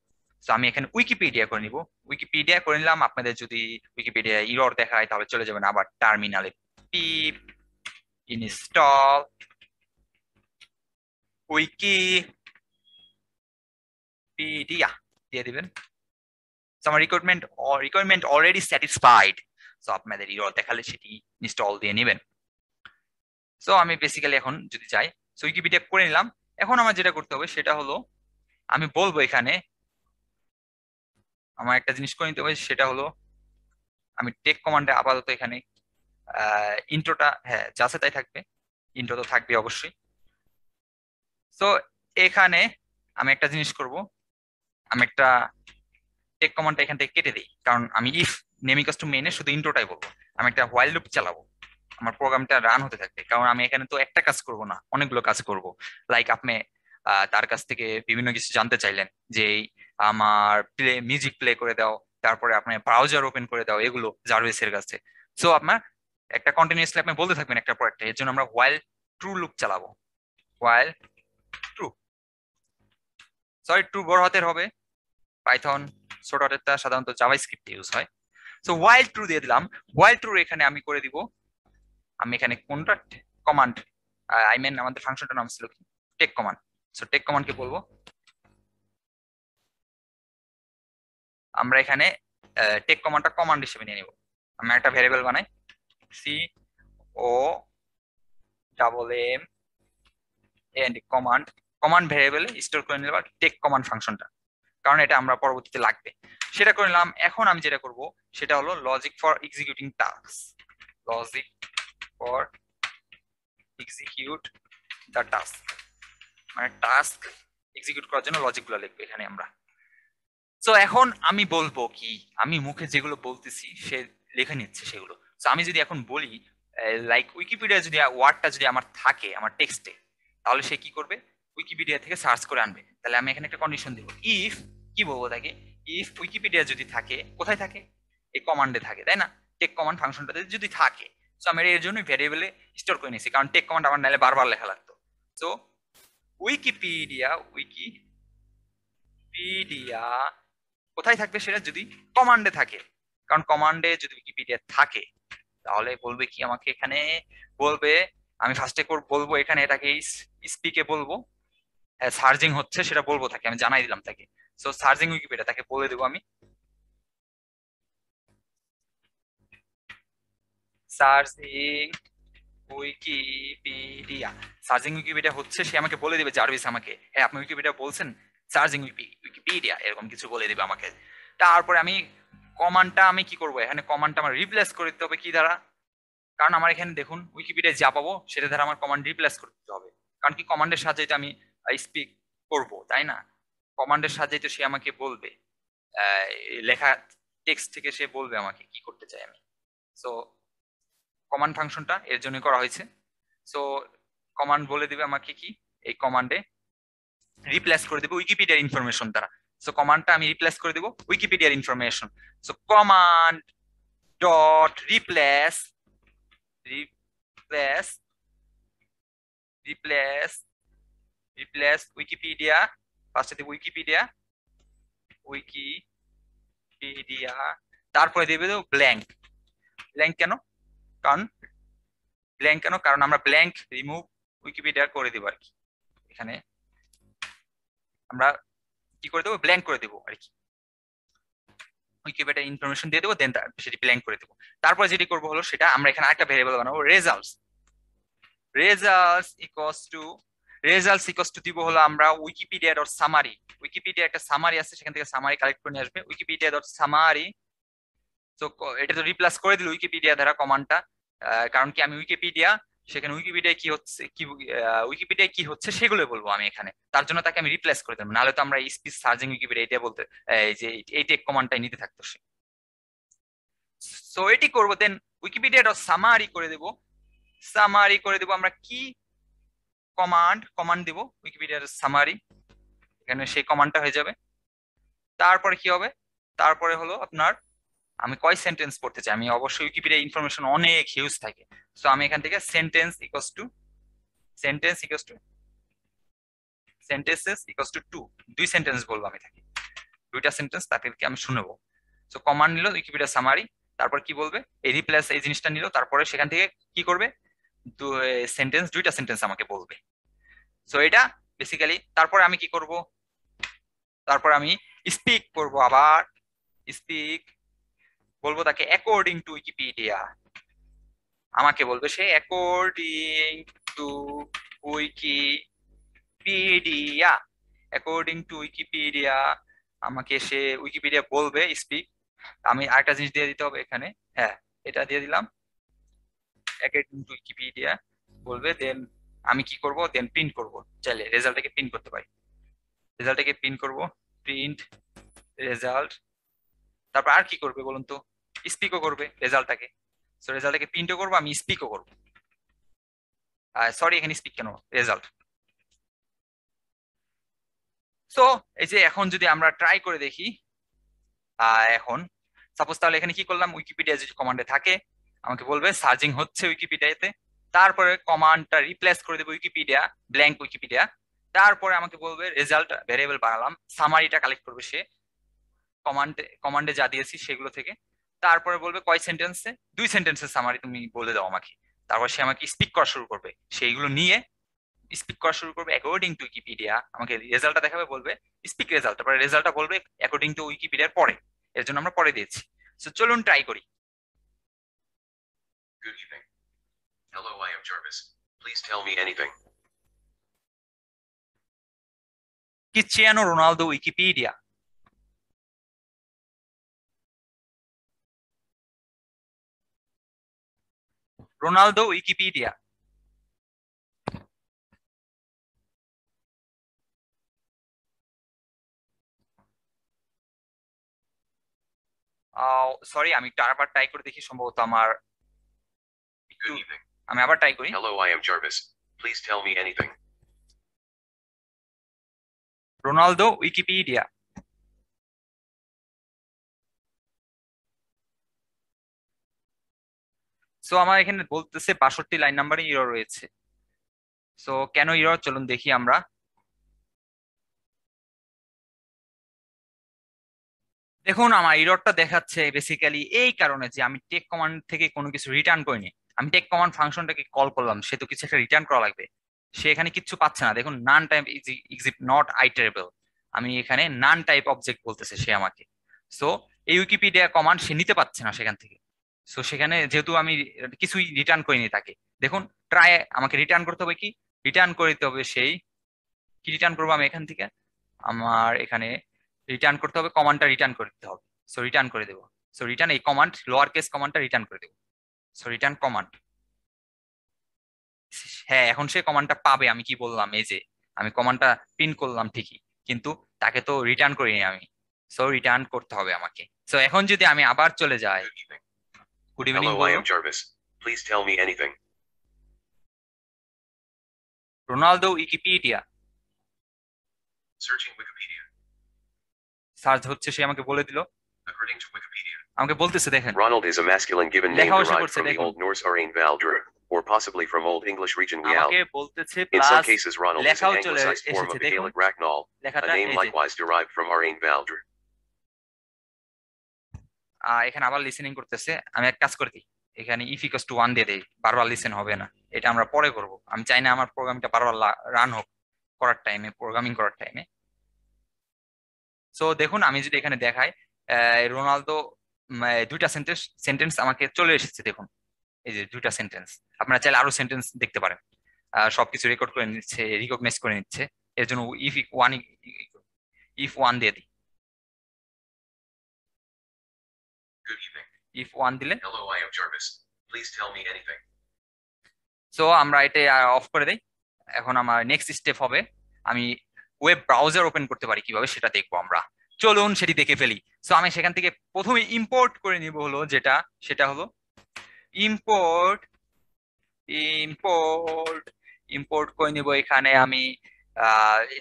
সো আমি এখানে উইকিপিডিয়া করে নিব উইকিপিডিয়া করে নিলাম আপনাদের যদি উইকিপিডিয়া ইরর দেখায় তাহলে চলে যাবেন আবার টার্মিনালে পিপ ইনস্টল উইকিপিডিয়া দিয়ে দিবেন সো আমার রিকোয়ারমেন্ট অলরেডি স্যাটিসফাইড সো আপনাদের ইরর দেখালে সেটি ইনস্টল দিয়ে নেবেন সো আমি বেসিক্যালি এখন যদি যাই সো উইকিপিডিয়া করে নিলাম এখন আমার যেটা করতে হবে সেটা হলো আমি বলবো এখানে আমার একটা জিনিস করে নিতে হবে সেটা হলো আমি টেক কমান্ডে আপাতত এখানে ইন্ট্রোটা হ্যাঁ যাচ্ছে তাই থাকবে ইন্ট্রো তো থাকবে অবশ্যই সো এখানে আমি একটা জিনিস করব আমি একটা টেক কমান্ডটা এখান থেকে কেটে দিই কারণ আমি ইফ নেম ইকুয়ালস টু মেইনে শুধু ইন্ট্রোটাই বলবো আমি একটা হোয়াইল লুপ চালাবো আমার প্রোগ্রামটা রান হতে থাকবে কারণ আমি এখানে তো একটা কাজ করব না অনেকগুলো কাজ করব লাইক আপনি তার কাছ থেকে বিভিন্ন কিছু জানতে চাইলেন যে আমার মিউজিক প্লে করে দাও তারপরে আপনি ব্রাউজার ওপেন করে দাও এগুলো জার্ভিসের কাছে সো আপনার একটা কন্টিনিউয়াসলি আপনি বলতে থাকবেন একটা পর একটা এর জন্য আমরা হোয়াইল ট্রু লুপ চালাবো হোয়াইল ট্রু ট্রু বড় হাতের হবে পাইথন ছোট হাতেরটা সাধারণত জাভাস্ক্রিপ্ট ইউজ হয় সো হোয়াইল ট্রু দিয়ে দিলাম হোয়াইল ট্রু এখানে আমি করে দিব আমি এখানে কোনটা কমান্ড আমাদের ফাংশনটার নাম ছিল টেক কমান্ড সো টেক কমান্ডকে বলবো আমরা এখানে টেক কমান্ডটা কমান্ড হিসেবে নিয়ে নিব আমি একটা ভ্যারিয়েবল বানাই COMM কমান্ড ভ্যারিয়েবলে স্টোর করে নিলাম টেক কমান্ড ফাংশনটা কারণ এটা আমরা পরবর্তীতে লাগবে সেটা করে নিলাম এখন আমি যেটা করব সেটা হলো লজিক ফর এক্সিকিউটিং টাস্ক মানে টাস্ক এক্সিকিউট করার জন্য লজিকগুলো লিখবো এখানে আমরা সো এখন আমি বলবো কি আমি মুখে যেগুলো বলতেছি সে লিখে নিচ্ছে সেগুলো সো আমি যদি এখন বলি লাইক উইকিপিডিয়া যদি ওয়ার্ডটা যদি আমার থাকে আমার টেক্সটে তাহলে সে কি করবে, উইকিপিডিয়া থেকে সার্চ করে আনবে। তাহলে আমি এখানে একটা কন্ডিশন দিব, ইফ কি বলবো তাকে, ইফ উইকিপিডিয়া যদি থাকে, কোথায় থাকে, এই কমান্ডে থাকে, তাই না, টেক কমান্ড ফাংশনটাতে যদি থাকে। সো আমি এর জন্য ভ্যারিয়েবলে স্টোর করে নিয়েছি, কারণ টেক কমান্ড আমার নাইলে বারবার লেখা লাগতো। সো উইকিপিডিয়া কোথায় থাকবে, সেটা যদি কমান্ডে থাকে, কারণ কমান্ডে যদি উইকিপিডিয়া থাকে তাহলে বলবে কি আমাকে এখানে, বলবে আমি ফার্স্টে বলবো এখানে এটাকে স্পিকে বলবো, সার্চিং হচ্ছে সেটা বলবো তাকে, আমি জানাই দিলাম তাকে। সো সার্চিং উইকিপিডিয়া তাকে বলে দেবো আমি, সার্চিং উইকিপিডিয়া, সার্চিং উইকিপিডিয়া হচ্ছে, সে আমাকে বলে দিবে জার্ভিস আমাকে, হ্যাঁ আপনি উইকিপিডিয়া বলছেন, সার্চিং উইকিপিডিয়া এরকম কিছু বলে দিবে আমাকে। তারপরে আমি কমান্ডটা আমি কি করবো, এখানে কমান্ডটা আমার রিপ্লেস করে দিতে হবে কি দ্বারা, কারণ আমার এখানে দেখুন উইকিপিডিয়া যা পাবো সেটা দ্বারা আমার কমান্ড রিপ্লেস করতে হবে, কারণ কি কমান্ডের সাহায্যে তো আমি স্পিক করব, তাই না, কমান্ডের সাহায্যে তো সে আমাকে বলবে, লেখা টেক্সট থেকে সে বলবে আমাকে কি করতে চাই আমি। সো কমান্ড ফাংশনটা এর জন্য করা হয়েছে। সো কমান্ড বলে দিবে আমাকে কি, এই কমান্ডে রিপ্লেস করে দেবে উইকিপিডিয়ার ইনফরমেশন দ্বারা। সো কমান্ডটা আমি রিপ্লেস করে দেবো উইকিপিডিয়ার information. So command dot replace Wikipedia, ফার্স্টে দেবো উইকিপিডিয়া, তারপরে দেবে দেবো ব্ল্যাঙ্ক। কারণ আমরা ব্ল্যাঙ্ক রিমুভ উইকিপিডিয়া করে দেবো আর কি, এখানে আমরা কি করে দেবো, ব্ল্যাঙ্ক করে দেবো আর কি, উইকিপিডিয়া ইনফরমেশন দিয়ে দেবো, দেন সেটি ব্ল্যাঙ্ক করে দেবো। তারপরে যেটি করবো হলো সেটা আমরা এখানে একটা ভেরিয়েবল বানাবো, রেজাল্টস ইকুয়ালস টু দিব হলো আমরা উইকিপিডিয়া ডট সামারি, উইকিপিডিয়া একটা সামারি আছে সেখান থেকে সামারি কালেক্ট করে নিয়ে আসবে, উইকিপিডিয়া ডট সামারি। তো এটা তো রিপ্লেস করে দিল উইকিপিডিয়া দ্বারা কমান্ডটা, কারণ কি আমি উইকিপিডিয়া, সেখানে উইকিপিডিয়া কি হচ্ছে সেগুলো বলবো আমি এখানে, তার জন্য তাকে আমি রিপ্লেস করে দেবো, নাহলে তো আমরা স্পিচ সার্চিং উইকিপিডিয়া এটা বলতে, এই যে এই টেক কমান্ডটাই নিতে থাকতো সে। সো এটি করবো, দেন উইকিপিডিয়া ডট সামারি করে দেবো, আমরা কি কমান্ড দিব উইকিপিডিয়ার সামারি, এখানে সেই কমান্ডটা হয়ে যাবে। তারপরে কি হবে, তারপরে হলো আপনার আমি কয় সেন্টেন্স পড়তে চাই, আমি অবশ্যই উইকিপিডিয়া ইনফরমেশন অনেক হিউজ থাকে। সো আমি এখান থেকে সেন্টেন্সেস ইকুয়ালস টু 2, 2 সেন্টেন্স বলবো আমি থাকি, 2টা সেন্টেন্স তাদেরকে আমি শুনবো। সো কমান্ড নিল উইকিপিডিয়া সামারি, তারপর কি বলবে, এই রিপ্লেস এই জিনিসটা নিল, তারপরে সেখান থেকে কি করবে, 2টা সেন্টেন্স আমাকে বলবে। সো এটা বেসিক্যালি, তারপরে আমি কি করব, তারপর আমি স্পিক করব, আবার স্পিক বলবো তাকে অ্যাকর্ডিং টু উইকিপিডিয়া, আমাকে বলবে সে অ্যাকর্ডিং টু উইকিপিডিয়া, আমাকে সে উইকিপিডিয়া বলবে স্পিক। আমি আরেকটা জিনিস দিয়ে দিতে হবে এখানে, হ্যাঁ এটা দিয়ে দিলাম, অ্যাকর্ডিং টু উইকিপিডিয়া বলবে, দেন আমি কি করব, দেন প্রিন্ট করব, চাইলে রেজাল্টটাকে প্রিন্ট করতে পারি, প্রিন্ট রেজাল্ট। তারপর আর কি করবে বলুন তো, স্পিকও করবে রেজাল্টটাকে। সো রেজাল্টটাকে প্রিন্টও করবো, আমি স্পিকও করবো, সরি এখানে স্পিক কেন, রেজাল্ট। সো এই যে এখন যদি আমরা ট্রাই করে দেখি, এখন সাপোজ তাহলে এখানে কি করলাম, উইকিপিডিয়া যদি কমান্ডে থাকে আমাকে বলবে সার্চিং হচ্ছে উইকিপিডিয়াতে, তারপরে কমান্ডটা রিপ্লেস করে দেবো উইকিপিডিয়া, ব্ল্যাঙ্ক উইকিপিডিয়া, তারপরে আমাকে বলবে রেজাল্ট ভ্যারিয়েবল বানালাম, সামারিটা কালেক্ট করবে সে কমান্ডে যা দিয়েছি সেগুলো থেকে, তারপরে বলবে কয় সেন্টেন্সে, 2 সেন্টেন্সের সামারি তুমি বলে দাও আমাকে, তারপর সে আমাকে স্পিক করা শুরু করবে, সেইগুলো নিয়ে স্পিক করা শুরু করবে অ্যাকর্ডিং টু উইকিপিডিয়া, আমাকে রেজাল্টটা দেখাবে, বলবে স্পিক রেজাল্ট, তারপরে রেজাল্টটা বলবে অ্যাকর্ডিং টু উইকিপিডিয়ার পরে, এর জন্য আমরা পরে দিয়েছি। সো চলুন ট্রাই করি। Good evening. Hello, I am Jarvis. Please tell me anything. Cristiano Ronaldo Wikipedia. Ronaldo Wikipedia. Sorry আমি একটু আরেকবার ট্রাই করে দেখি, সম্ভবত আমার Good evening. আমি আবার ট্রাই করি। Hello, I am Jarvis. Please tell me anything. Ronaldo Wikipedia. So আমার এখানে বলতেছে 62 লাইন নাম্বারে ইরর রয়েছে। সো কেন ইরর, চলুন দেখি আমরা। দেখুন আমার ইররটা দেখাচ্ছে বেসিক্যালি এই কারণে যে আমি টেক কমান্ড থেকে কোনো কিছু রিটার্ন করিনি। আমি টেক কমান্ড ফাংশনটাকে কল করলাম, সে তো কিছু একটা রিটার্ন করা লাগবে, সে এখানে কিচ্ছু পাচ্ছে না। দেখুন নান টাইপ এক্সিট নট আইটারেবল, আমি এখানে নান টাইপ অবজেক্ট বলতেছে সে আমাকে। সো এই উইকিপিডিয়া কমান্ড সে নিতে পারছে না সেখান থেকে। সো সেখানে যেহেতু আমি কিছুই রিটার্ন করিনি তাকে, দেখুন ট্রাই আমাকে রিটার্ন করতে হবে, কি রিটার্ন করতে হবে সেই, কি রিটার্ন করবো আমি এখান থেকে, আমার এখানে রিটার্ন করতে হবে, কমান্ডটা রিটার্ন করতে হবে। সো রিটার্ন করে দেবো। সো রিটার্ন এই কমান্ড, লোয়ার কেস কমান্ডটা রিটার্ন করে দেবো। সো রিটার্ন কমান্ড, হ্যাঁ এখন সে কমান্ডটা পাবে। আমি কি বললাম, এই যে আমি কমান্ডটা প্রিন্ট করলাম ঠিকই, কিন্তু তাকে তো রিটার্ন করিনি আমি। সো রিটার্ন করতে হবে আমাকে। সো এখন যদি আমি আবার চলে যাই, Good evening. Good evening Hello, I am Jarvis. Please tell me anything. Ronaldo Wikipedia, Searching Wikipedia. Search হচ্ছে, সে আমাকে বলে দিল, According to Wikipedia, আমাকে বলতেছে দেখেন Ronald is a masculine given name লেখাও সে derived করছে from the দেখুন, Old Norse Arain Valdr, or possibly from Old English region Wial. আমাকে বলতেছে In some plus cases, Ronald is an লেখাও চলে anglicized form এসেছে of the দেখুন Gaelic Ragnall, লেখাটা, a name এই যে likewise derived from Arain Valdr. এখানে আবার লিসেনিং করতেছে। আমি এক কাজ করে দিই, এখানে ইফ ইকুয়ালস টু 1 দিয়ে দেই, বারবার লিসেন হবে না, এটা আমরা পরে করব। আমি চাই না আমার প্রোগ্রামটা বারবার রান হোক করার টাইমে, প্রোগ্রামিং করার টাইমে। সো দেখুন আমি যদি এখানে দেখাই, রোনালদো দুইটা সেন্টেন্স আমাকে চলে এসেছে দেখুন, এই যে দুইটা সেন্টেন্স। আপনারা চাইলে আরো সেন্টেন্স দেখতে পারেন, সবকিছু রেকর্ড করে নিচ্ছে, রিকগনাইজ করে নিচ্ছে। এর জন্য ইফ ওয়ান দিয়ে দিই, Good evening. ইফ ওয়ান দিলে Hello, I am Jarvis. Please tell me anything. So আমরা এটা অফ করে দেই। এখন আমার নেক্সট স্টেপ হবে, আমি ওয়েব ব্রাউজার ওপেন করতে পারি কিভাবে সেটা দেখবো আমরা। চলুন সেটি দেখে ফেলি। সো আমি সেখান থেকে প্রথমে ইম্পোর্ট করে নিব হলো যেটা, সেটা হলো ইম্পোর্ট ইম্পোর্ট ইম্পোর্ট করে নিব এখানে আমি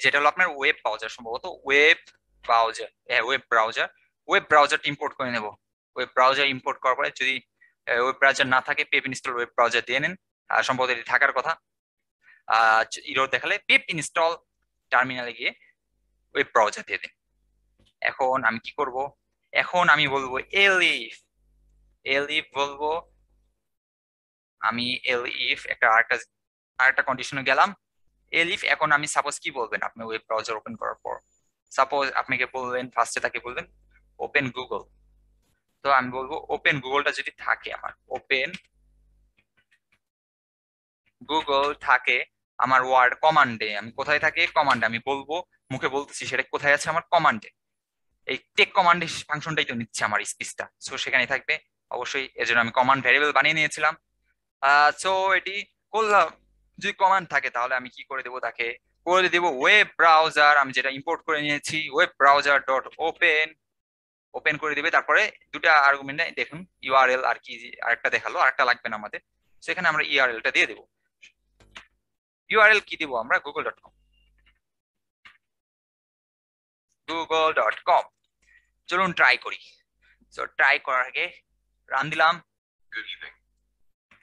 যেটা হলো আপনার ওয়েব ব্রাউজার, সম্ভবত ওয়েব ব্রাউজার, হ্যাঁ ওয়েব ব্রাউজারটা ইম্পোর্ট করে নেব। ওয়েব ব্রাউজার ইম্পোর্ট করার পরে যদি ওয়েব ব্রাউজার না থাকে, পেপ ইনস্টল ওয়েব ব্রাউজার দিয়ে নেন, সম্ভবত এটি থাকার কথা। ইরর দেখালে পেপ ইনস্টল টার্মিনালে গিয়ে ওয়েব ব্রাউজার দিয়ে দিন। এখন আমি কি করব, এখন আমি বলবো এলিফ বলবো আমি, এলিফ আরেকটা কন্ডিশনে গেলাম, এলিফ। এখন আমি সাপোজ কি বলবেন আপনি ওয়েব ব্রাউজার ওপেন করার পর, সাপোজ আপনাকে বললেন ফার্স্টে, তাকে বলবেন ওপেন গুগল। তো আমি বলবো ওপেন গুগলটা যদি থাকে, আমার ওপেন গুগল থাকে আমার ওয়ার্ড কমান্ডে, আমি কোথায় থাকে কমান্ডে, আমি বলবো মুখে বলতেছি সেটা কোথায় আছে আমার কমান্ডে। এই টেক কমান্ড ফাংশনটাই তো নিচ্ছে আমার স্পিচটা, সো সেখানে থাকবে অবশ্যই। এর জন্য আমি কমান্ড ভ্যারিয়েবল বানিয়ে নিয়েছিলাম। সো এটি করলাম, যদি কমান্ড থাকে তাহলে আমি কি করে দেবো, তাকে করে দেবো ওয়েব ব্রাউজার, আমি যেটা ইম্পোর্ট করে নিয়েছি ওয়েব ব্রাউজার ডট ওপেন করে দিবে। তারপরে দুটা আর্গুমেন্ট দেখুন, ইউআরএল আর কি আরেকটা দেখালো, আরেকটা লাগবে না আমাদের, সেখানে আমরা ইউআরএলটা দিয়ে দেবো। ইউআরএল কি দিব আমরা, google.com। চলুন ট্রাই করি। সো ট্রাই করার আগে রান দিলাম। Good evening.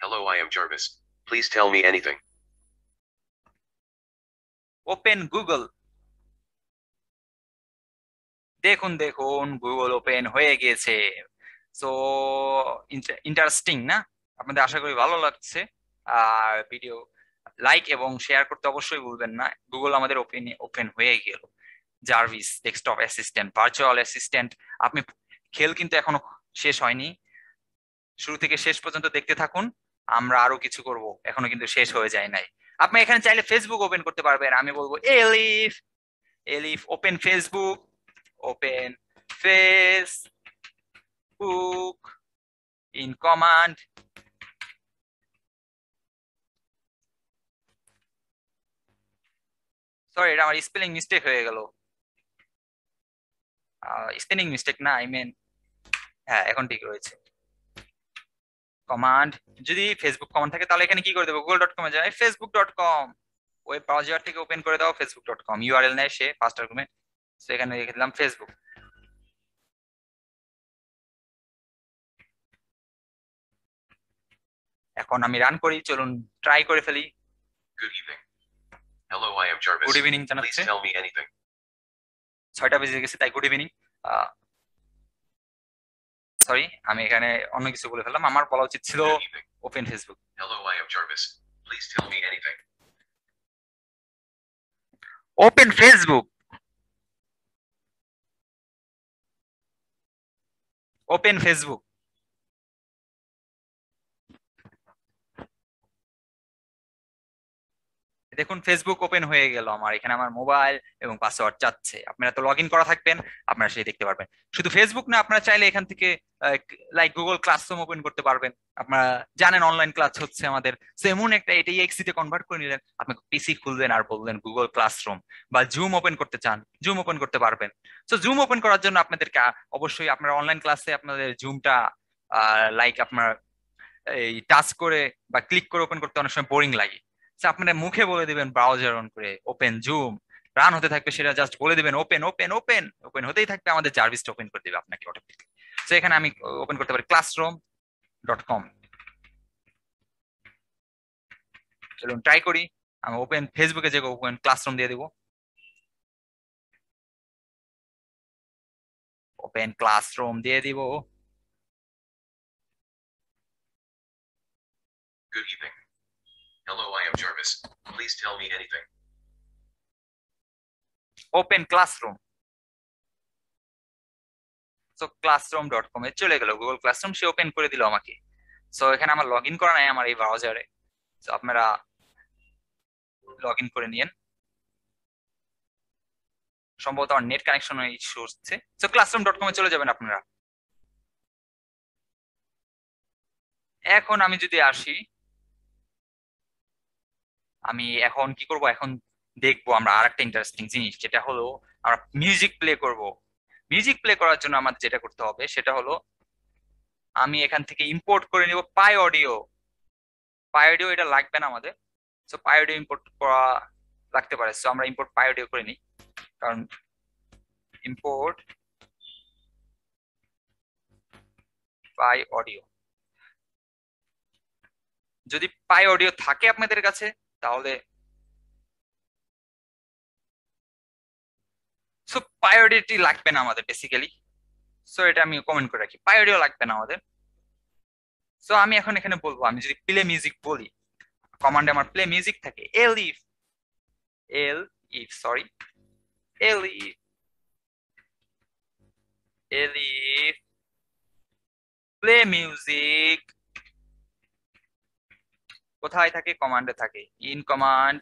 Hello, I am Jarvis. Please tell me anything. Open Google, দেখুন গুগল ওপেন হয়ে গেছে। সো ইন্টারেস্টিং না? আপনাদের আশা করি ভালো লাগছে। আর ভিডিও লাইক এবং শেয়ার করতে অবশ্যই ভুলবেন না। গুগল আমাদের ওপেন হয়ে গেল। Jarvis desktop assistant, virtual assistant. আপনি খেল কিন্তু এখনো শেষ হয়নি, শুরু থেকে শেষ পর্যন্ত দেখতে থাকুন, আমরা আরো কিছু করব, এখনো কিন্তু শেষ হয়ে যায় নাই। আপনি এখানে চাইলে ফেসবুক ওপেন করতে পারবেন। আমি বলবো elif open Facebook, open Facebook in command. Sorry, এটা আমার স্পেলিং মিস্টেক হয়ে গেল, স্পেলিং মিস্টেক না, আই মিন হ্যাঁ এখন ঠিক রয়েছে। কমান্ড, যদি ফেসবুক কমান্ড থাকে তাহলে এখানে কি করে দেবো, google.com এ যাই, facebook.com ওয়েব ব্রাউজার থেকে ওপেন করে দাও facebook.com, ইউআরএল নেয় সে ফার্স্ট আর্গুমেন্ট। তো এখানে লিখে দিলাম ফেসবুক। এখন আমি রান করি, চলুন ট্রাই করে ফেলি। Good evening. Hello, I am Jarvis. Good evening Please জানাচ্ছে, tell me anything. 6টা বেজে গেছে তাই গুড ইভিনিং। সরি, আমি এখানে অন্য কিছু বলে ফেললাম, আমার বলা উচিত ছিল Good evening. Open Facebook. Hello, I am Jarvis. Please tell me anything. Open Facebook, open Facebook. দেখুন ফেসবুক ওপেন হয়ে গেল আমার, এখানে আমার মোবাইল এবং পাসওয়ার্ড চাচ্ছে। আপনারা তো লগ ইন করা থাকবেন, আপনারা সেই দেখতে পারবেন। শুধু ফেসবুক না, আপনারা চাইলে এখান থেকে লাইক গুগল ক্লাসরুম ওপেন করতে পারবেন। আপনারা জানেন অনলাইন ক্লাস হচ্ছে আমাদের, তো এমন একটা এটাই এক্সিতে কনভার্ট করে নিলেন, আপনি পিসি খুললেন আর বললেন গুগল ক্লাসরুম, বা জুম ওপেন করতে চান জুম ওপেন করতে পারবেন। তো জুম ওপেন করার জন্য আপনাদেরকে অবশ্যই আপনার অনলাইন ক্লাসে আপনাদের জুমটা লাইক আপনার এই টাচ করে বা ক্লিক করে ওপেন করতে অনেক সময় বোরিং লাগে। আপনারা মুখে বলে দিবেন ব্রাউজার অন করে ওপেন জুম, রান হতে থাকবে, সেটা জাস্ট বলে দিবেন ওপেন ওপেন ওপেন, ওপেন হতেই থাকবে, আমাদের জার্ভিসটা ওপেন করে দিবে আপনাকে অটোমেটিকলি। তো এখানে আমি ওপেন করতে পারি classroom.com। চলুন ট্রাই করি, আমি ওপেন ফেসবুকে যে ওপেন ক্লাসরুম দিয়ে দিব, ওপেন ক্লাসরুম দিয়ে দিব। Good evening. Hello, I am Jarvis. Please tell me anything. Open classroom. So classroom.com এ চলে গেল গুগল ক্লাসরুম, সে ওপেন করে দিল আমাকে। সো এখানে আমার লগ ইন করা নাই আমার এই ব্রাউজারে, তো আপনারা লগ ইন করে নিন। সম্ভবত আমার নেট কানেকশন ইস্যু হচ্ছে। সো classroom.com এ চলে যাবেন আপনারা। এখন আমি যদি আসি, আমি এখন কি করব, এখন দেখবো আমরা আরেকটা ইন্টারেস্টিং জিনিস, যেটা হলো আমরা মিউজিক প্লে করব। মিউজিক প্লে করার জন্য আমাদের যেটা করতে হবে সেটা হলো আমি এখান থেকে ইম্পোর্ট করে নিব পাই অডিও। পাই অডিও এটা লাগবে না আমাদের, সো পাই অডিও ইম্পোর্ট করা লাগতে পারে। সো আমরা ইম্পোর্ট পাই অডিও করে নিই, কারণ ইম্পোর্ট পাই অডিও, যদি পাই অডিও থাকে আপনাদের কাছে তাহলে সো পাই অডিওটি লাগবে না আমাদের বেসিক্যালি। সো এটা আমি কমেন্ট করে রাখি, পাই অডিও লাগবে না আমাদের। সো আমি এখন এখানে বলবো, আমি যদি প্লে মিউজিক বলি, কমান্ডে আমার প্লে মিউজিক থাকে, এল ইফ প্লে মিউজিক কোথায় থাকে, কমান্ডে থাকে, ইন কমান্ড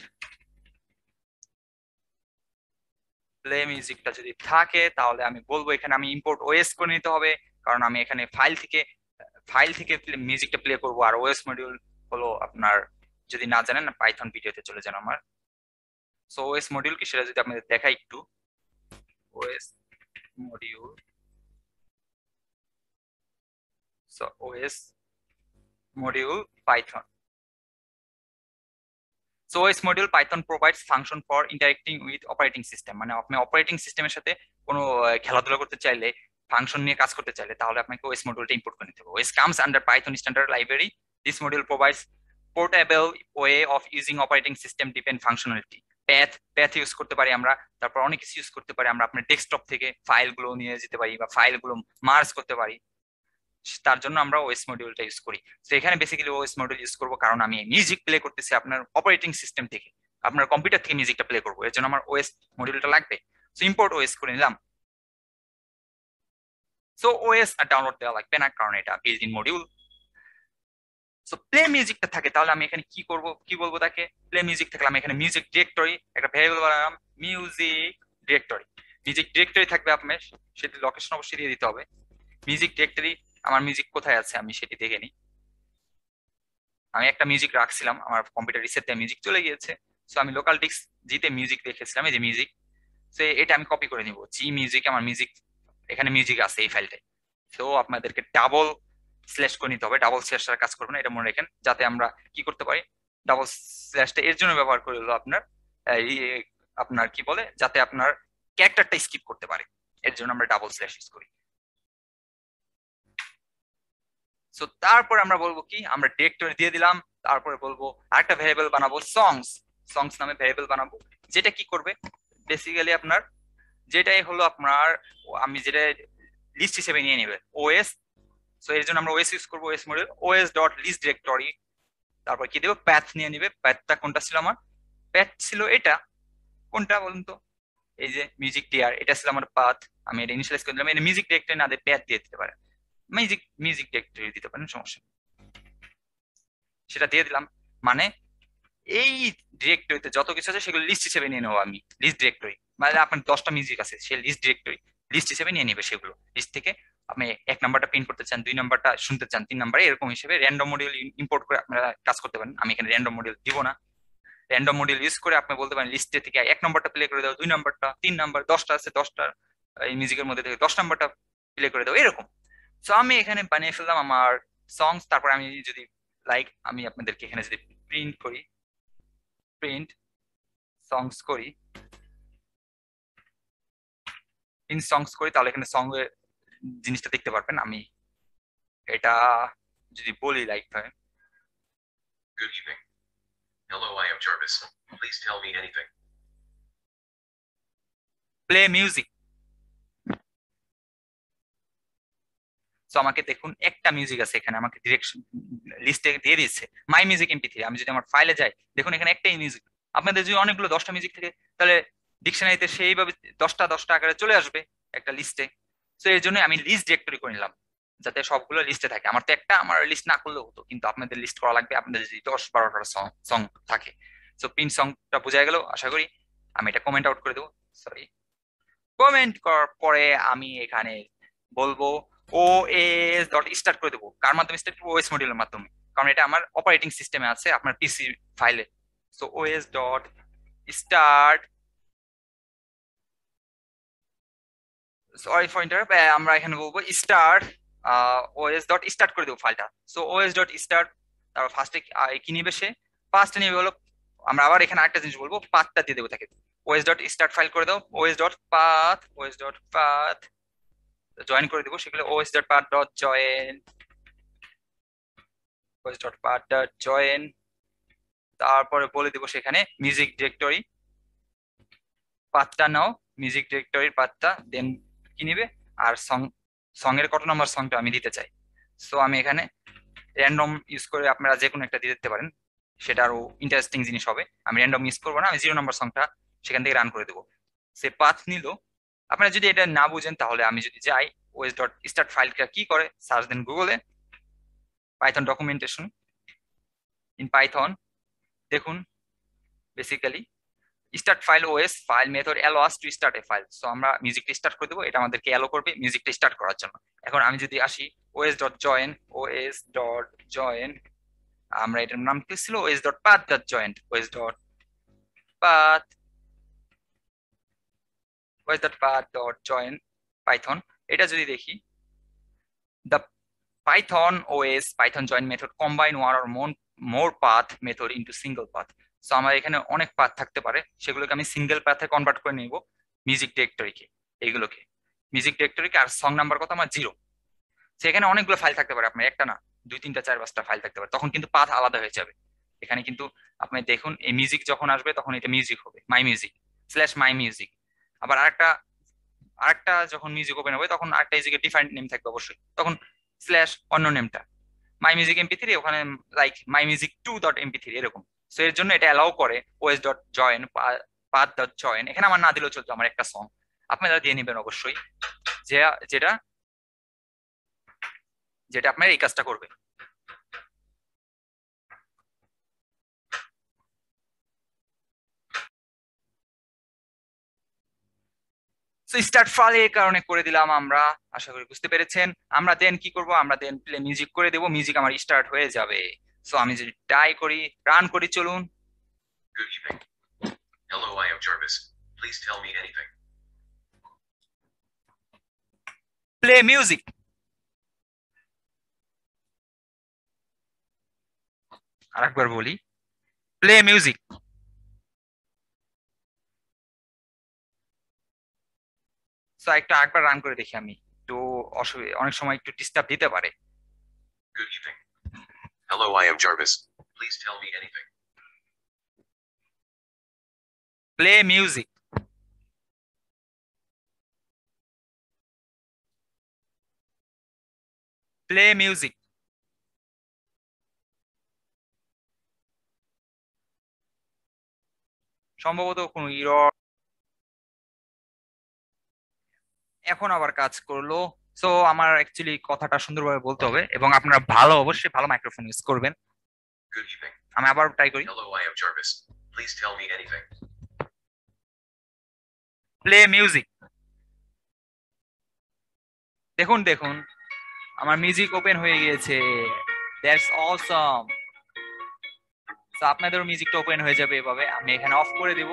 প্লে মিউজিকটা যদি থাকে তাহলে আমি বলবো এখানে আমি ইম্পোর্ট ওএস করে নিতে হবে, কারণ আমি এখানে ফাইল থেকে মিউজিকটা প্লে করবো। আর ওএস মডিউল হলো আপনার, যদি না জানেন পাইথন ভিডিওতে চলে যান আমার। সো ওএস মডিউল কি সেটা যদি আপনাদের দেখাই একটু, OS module, so OS module Python. So OS module Python provides function for interacting with operating system, মানে আপনি অপারেটিং সিস্টেমের সাথে কোনো খেলাধুলা করতে চাইলে, ফাংশন নিয়ে কাজ করতে চাইলে, তাহলে আপনাকে ওএস মডিউলটা ইম্পোর্ট করে নিতে হবে। OS comes under Python standard library. This module provides portable way of using operating system depend functionality. Path use করতে পারি আমরা, তারপর অনেক কিছু ইউজ করতে পারি আমরা। আপনার ডেস্কটপ থেকে ফাইলগুলো নিয়ে যেতে পারি বা ফাইলগুলো মার্জ করতে পারি, তার জন্য আমরা ওএস মডিউলটা ইউজ করি। তো এখানে বেসিক্যালি ওএস মডিউল ইউজ করবো কারণ আমি মিউজিক প্লে করতেছি আপনার অপারেটিং সিস্টেম থেকে, আপনার কম্পিউটার থেকে মিউজিকটা প্লে করবো, এর জন্য আমার ওএস মডিউলটা লাগবে। সো ইম্পোর্ট ওএস করে নিলাম। সো ওএস আর ডাউনলোড দেওয়া লাগবে না কারণ এটা built in module. So play মিউজিকটা থাকে, তাহলে আমি এখানে কি করব, কি বলবো তাকে, প্লে মিউজিক থাকলে আমি এখানে মিউজিক ডিরেক্টরি একটা ভেরিয়েবল বানালাম, মিউজিক ডিরেক্টরি থাকবে আপনার, সেটি লোকেশন অবশ্যই দিয়ে দিতে হবে। মিউজিক ডিরেক্টরি, আমার মিউজিক কোথায় আছে আমি সেটি দেখে নিই। আমি একটা মিউজিক রাখছিলাম, আমার কম্পিউটার রিসেট দিয়ে মিউজিক চলে গিয়েছে। সো আমি লোকাল ডিস্ক জিতে মিউজিক রেখেছিলাম, এই যে মিউজিক। সো এটা আমি কপি করে নিব, জি মিউজিক, আমার মিউজিক এখানে মিউজিক আছে এই ফাইলটায়। তো আপনাদেরকে ডাবল স্ল্যাশ করে নিতে হবে, ডাবল স্ল্যাশটার কাজ করবেন, এটা মনে রাখেন, যাতে আমরা কি করতে পারি, ডাবল স্ল্যাশটা এর জন্য ব্যবহার করে হলো আপনার আপনার কি বলে যাতে আপনার ক্যারেক্টারটা স্কিপ করতে পারে, এর জন্য আমরা ডাবল স্ল্যাশ ইউজ করি। সো তারপর আমরা বলবো কি, আমরা ডিরেক্টরি দিয়ে দিলাম, তারপরে বলবো আরেকটা ভ্যারিয়েবল বানাবো সংস, সংস নামে ভ্যারিয়েবল বানাবো, যেটা কি করবে বেসিক্যালি আপনার, যেটাই হলো আপনার, আমি যেটা লিস্ট হিসেবে নিয়ে নেবে ওএস। সো এর জন্য আমরা ওএস ইউজ করবো, OS model OS dot list directory, তারপর কি দেবো প্যাথ নিয়ে নিবে। প্যাথটা কোনটা ছিল আমার, প্যাথ ছিল এটা, কোনটা বলুন তো, এই যে মিউজিক টিয়ার, এটা ছিল আমার পাথ। আমি এটা ইনিশিয়ালাইজ করে দিলাম, এটা মিউজিক ডিরেক্টরি না দিয়ে প্যাথ দিয়ে দিতে পারে, মিউজিক মিউজিক ডিরেক্টরি দিতে পারেন, সমস্যা নেই। সেটা দিয়ে দিলাম, মানে এই ডিরেক্টরিতে যত কিছু আছে সেগুলো লিস্ট হিসেবে নিয়ে নেবো আমি, লিস্ট ডিরেক্টরি। মানে আপনার 10টা মিউজিক আছে, সে লিস্ট ডিরেক্টরি লিস্ট হিসেবে নিয়ে নেবে সেগুলো। লিস্ট থেকে আপনি 1 নাম্বারটা প্রিন্ট করতে চান, 2 নাম্বারটা শুনতে চান, 3 নাম্বারে, এরকম হিসেবে র্যান্ডম মডিউল ইম্পোর্ট করে আপনারা কাজ করতে পারেন। আমি এখানে র্যান্ডম মডিউল দিব না, র্যান্ডম মডিউল ইউজ করে আপনি বলতে পারেন লিস্টে থেকে 1 নাম্বারটা প্লে করে দাও, 2 নাম্বারটা, 3 নাম্বার, 10টা আছে 10টা এই মিউজিকের মধ্যে থেকে 10 নাম্বারটা প্লে করে দাও, এরকম। সো আমি এখানে বানিয়ে ফেললাম আমার সংস। তারপর আমি যদি লাইক, আমি আপনাদেরকে এখানে যদি প্রিন্ট করি, প্রিন্ট সংস করি, প্রিন্ট সংস করি, তাহলে এখানে সং এর জিনিসটা দেখতে পারবেন। আমি এটা যদি বলি লাইক ভাবে, Good evening. Hello, I am Jarvis. Please tell me anything. Play music. তো আমাকে দেখুন একটা মিউজিক আছে এখানে, আমাকে ডিরেকশন লিস্টে দিয়ে দিচ্ছে মাই মিউজিক এমপি3। আমি যদি আমার ফাইলে যাই, দেখুন এখানে একটাই মিউজিক। আপনাদের যদি অনেকগুলো 10টা মিউজিক থাকে, তাহলে ডিকশনারিতে সেইভাবে 10টা 10টা আকারে চলে আসবে একটা লিস্টে। তো এর জন্য আমি লিস্ট ডিরেক্টরি করে নিলাম, যাতে সবগুলো লিস্টে থাকে। আমার তো একটা, আমার লিস্ট না করলেও হতো, কিন্তু আপনাদের লিস্ট করা লাগবে, আপনাদের যদি 10-12টা সং থাকে। সো প্রিন্ট সংটা বোঝা গেল আশা করি। আমি এটা কমেন্ট আউট করে দেবো, সরি। কমেন্ট করার পরে আমি এখানে বলবো ওএস ডট স্টার্ট করে দেবো। কার মাধ্যমে স্টার্ট করবো? ওএস মডিউলের মাধ্যমে, কারণ এটা আমার অপারেটিং সিস্টেমে আছে, আপনার পিসি ফাইলে। So OS dot start, sorry for interrupt, আমরা এখানে বলবো স্টার্ট ওএস ডট স্টার্ট করে দেবো ফাইলটা। সো ওএস ডট স্টার্ট, তারপর ফার্স্টে কি নিবে সে, ফার্স্টে নিবে হলো, আমরা আবার এখানে আরেকটা জিনিস বলবো, পাথটা দিয়ে দেবো তাকে। ওএস ডট স্টার্ট ফাইল করে দাও, OS dot path, OS dot path join করে দেবো সেগুলো, OS dot path dot join, OS dot path dot join. তারপরে বলে দেবো সেখানে মিউজিক ডিরেক্টরি পাথটা নাও, মিউজিক ডিরেক্টরির পাথটা, দেন কি নিবে, আর সং এর কত নম্বর সংটা আমি দিতে চাই। সো আমি এখানে র্যান্ডম ইউজ করে আপনারা যে কোনো একটা দিয়ে দিতে পারেন, সেটা আরো ইন্টারেস্টিং জিনিস হবে। আমি র্যান্ডম ইউজ করবো না, আমি 0 নম্বর সংটা সেখান থেকে রান করে দেবো। সে পাথ নিল। আপনারা যদি এটা না বুঝেন, তাহলে আমি যদি যাই ওএস ডট স্টার্ট ফাইলটা কি করে, সার্চ দেন গুগলে পাইথন ডকুমেন্টেশন ইন পাইথন, দেখুন basically start file OS file method allows to start a file. So আমরা মিউজিকটা স্টার্ট করে দেবো, এটা আমাদেরকে অ্যালো করবে মিউজিকটা স্টার্ট করার জন্য। এখন আমি যদি আসি OS dot join, OS dot join, আমরা এটার নাম কি ছিল, OS dot path dot joint, OS dot path, OS dot path dot join Python. এটা যদি দেখি, the Python OS Python join method combine one or more path method into single path. So আমার এখানে অনেক পাথ থাকতে পারে, সেগুলোকে আমি সিঙ্গেল পাথে কনভার্ট করে নিব মিউজিক ডিরেক্টরিকে, এইগুলোকে মিউজিক ডিরেক্টরিকে। আর সং নাম্বার কত আমার 0। সেখানে অনেকগুলো ফাইল থাকতে পারে, আপনার একটা না 2, 3, 4, 5টা ফাইল থাকতে পারে, তখন কিন্তু পাথ আলাদা হয়ে যাবে। এখানে কিন্তু আপনি দেখুন, এই মিউজিক যখন আসবে তখন এটা মিউজিক হবে my music slash my music. আবার আরেকটা যখন মিউজিক ওপেন হবে, তখন আরেকটা মিউজিকের ডিফারেন্ট নেম থাকবে অবশ্যই, তখন স্ল্যাশ অন্য নেমটা মাই মিউজিক এমপি3, ওখানে লাইক মাই মিউজিক 2.mp3 এরকম। সো এর জন্য এটা অ্যালাউ করে OS dot join path dot join. এখানে আমার না দিলেও চলতো, আমার একটা সং আপনারা দিয়ে নেবেন অবশ্যই, যেটা যেটা আপনার এই কাজটা করবে। সো স্টার্ট ফাইল এর কারণে করে দিলাম আমরা, আশা করি বুঝতে পেরেছেন। আমরা দেন কি করব, আমরা দেন প্লে মিউজিক করে দেব, মিউজিক আমার স্টার্ট হয়ে যাবে। সো আমি যদি ট্রাই করি, রান করি, চলুন। Good evening. Hello, I am Jarvis. Please tell me anything. Play music. আরেকবার বলি, প্লে মিউজিক। সো একটা একবার রান করে দেখি আমি, একটু অসুবিধা, অনেক সময় একটু ডিস্টার্ব দিতে পারে। Good evening. Hello, I am Jarvis. Please tell me anything. Play music. Play music. সম্ভবত কোনো ইরর এখন আবার কাজ করলো। সো আমার অ্যাকচুয়ালি কথাটা সুন্দরভাবে বলতে হবে এবং আপনারা অবশ্যই ভালো মাইক্রোফোন ইউজ করবেন। Good evening. আমি আবার ট্রাই করি। Hello, I am Jarvis. Please tell me anything. Play music. দেখুন দেখুন আমার মিউজিক ওপেন হয়ে গিয়েছে। দ্যাটস অসম। তো আপনাদেরও মিউজিকটা ওপেন হয়ে যাবে এভাবে। আমি এখানে অফ করে দিব।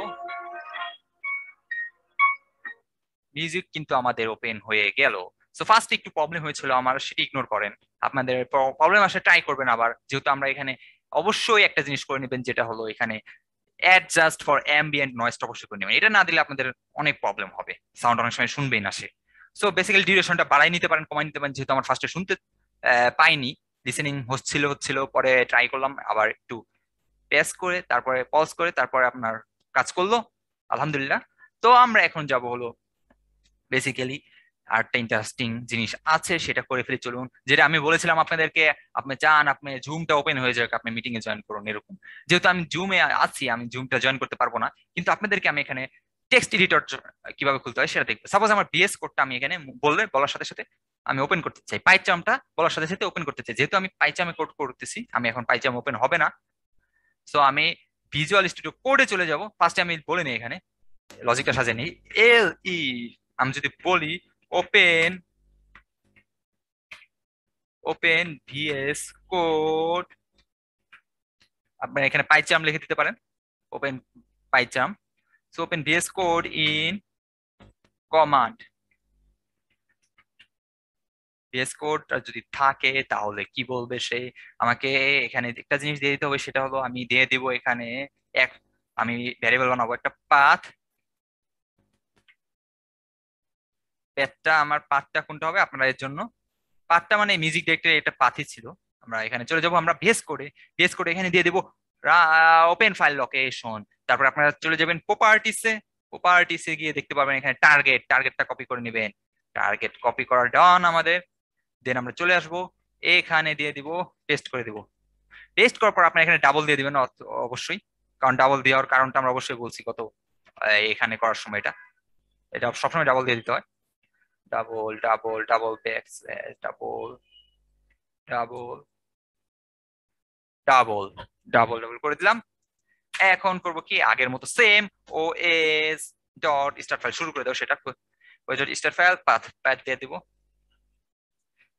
মিউজিক কিন্তু আমাদের ওপেন হয়ে গেল। সো ফার্স্ট একটু প্রবলেম হয়েছিল আমার, সেটা ইগনোর করেন। আপনাদের প্রবলেম আসলে ট্রাই করবেন আবার, যেহেতু আমরা এখানে অবশ্যই একটা জিনিস করে নেবেন, যেটা হলো এখানে অ্যাডজাস্ট ফর অ্যাম্বিয়েন্ট নয়েজটা অবশ্যই করে নেবেন। এটা না দিলে আপনাদের অনেক প্রবলেম হবে, সাউন্ড অনেক সময় শুনবেই না সে। সো বেসিক্যালি ডিউরেশনটা বাড়াই নিতে পারেন, কমাই নিতে পারেন, যেহেতু আমার ফার্স্টে শুনতে পাইনি, লিসেনিং হচ্ছিল, পরে ট্রাই করলাম আবার একটু টেস্ট করে, তারপরে পজ করে, তারপরে আপনার কাজ করলো আলহামদুলিল্লাহ। তো আমরা এখন যাব হলো বেসিক্যালি আরেকটা ইন্টারেস্টিং জিনিস আছে, সেটা করে ফেলে চলুন। যেটা আমি বলেছিলাম আপনাদেরকে, আপনি চান আপনি জুমটা ওপেন হয়ে যাক, আপনি মিটিং এ জয়েন করুন এরকম। যেহেতু আমি জুমে আছি, আমি জুমটা জয়েন করতে পারবো না, কিন্তু আপনাদেরকে আমি এখানে টেক্সট এডিটর কিভাবে খুলতে হয় সেটা দেখবো। সাপোজ আমার বিএস কোডটা আমি এখানে বলার সাথে সাথে আমি ওপেন করতে চাই, পাইচামটা বলার সাথে সাথে ওপেন করতে চাই। যেহেতু আমি পাইচামে কোড করতেছি, আমি এখন পাইচাম ওপেন হবে না। সো আমি ভিজুয়াল স্টুডিও কোডে চলে যাব। ফার্স্টে আমি বলে নিই, এখানে লজিকটা সাজিয়ে নিই। এল ই আমি যদি বলি ওপেন ভিএস কোড, আপনি এখানে পাইচাম লিখে দিতে পারেন, open PyCharm. So open VS code in command. VS code যদি থাকে তাহলে কি বলবে সে আমাকে, এখানে একটা জিনিস দিয়ে দিতে হবে, সেটা হলো আমি দিয়ে দিব এখানে এক, আমি ভ্যারিয়েবল বানাবো একটা পাথ। আমার পাথটা কোনটা হবে আপনারা এর জন্য, পাথটা মানে মিউজিক ডিরেক্টরি এটা পাথই ছিল। আমরা এখানে চলে যাব, আমরা ভিএস কোডে এখানে দিয়ে দেবো ওপেন ফাইল লোকেশন। তারপর আপনারা চলে যাবেন প্রপার্টিসে গিয়ে দেখতে পাবেন এখানে টার্গেটটা কপি করে নেবেন। টার্গেট কপি করা ডান আমাদের। দেন আমরা চলে আসবো, এখানে দিয়ে দিব, পেস্ট করে দিব। পেস্ট করার পর আপনার এখানে ডাবল দিয়ে দিবেন অবশ্যই, কারণ ডাবল দেওয়ার কারণটা আমরা অবশ্যই বলছি কত এখানে করার সময়, এটা সবসময় ডাবল দিয়ে দিতে হয়। Double backslash double double double করে দিলাম। এখন করব কি আগের মতো সেম, ও এস ডট স্টার্ট ফাইল শুরু করে দাও, সেটা ওই ডট স্টার্ট ফাইল পাথ দিয়ে দিব।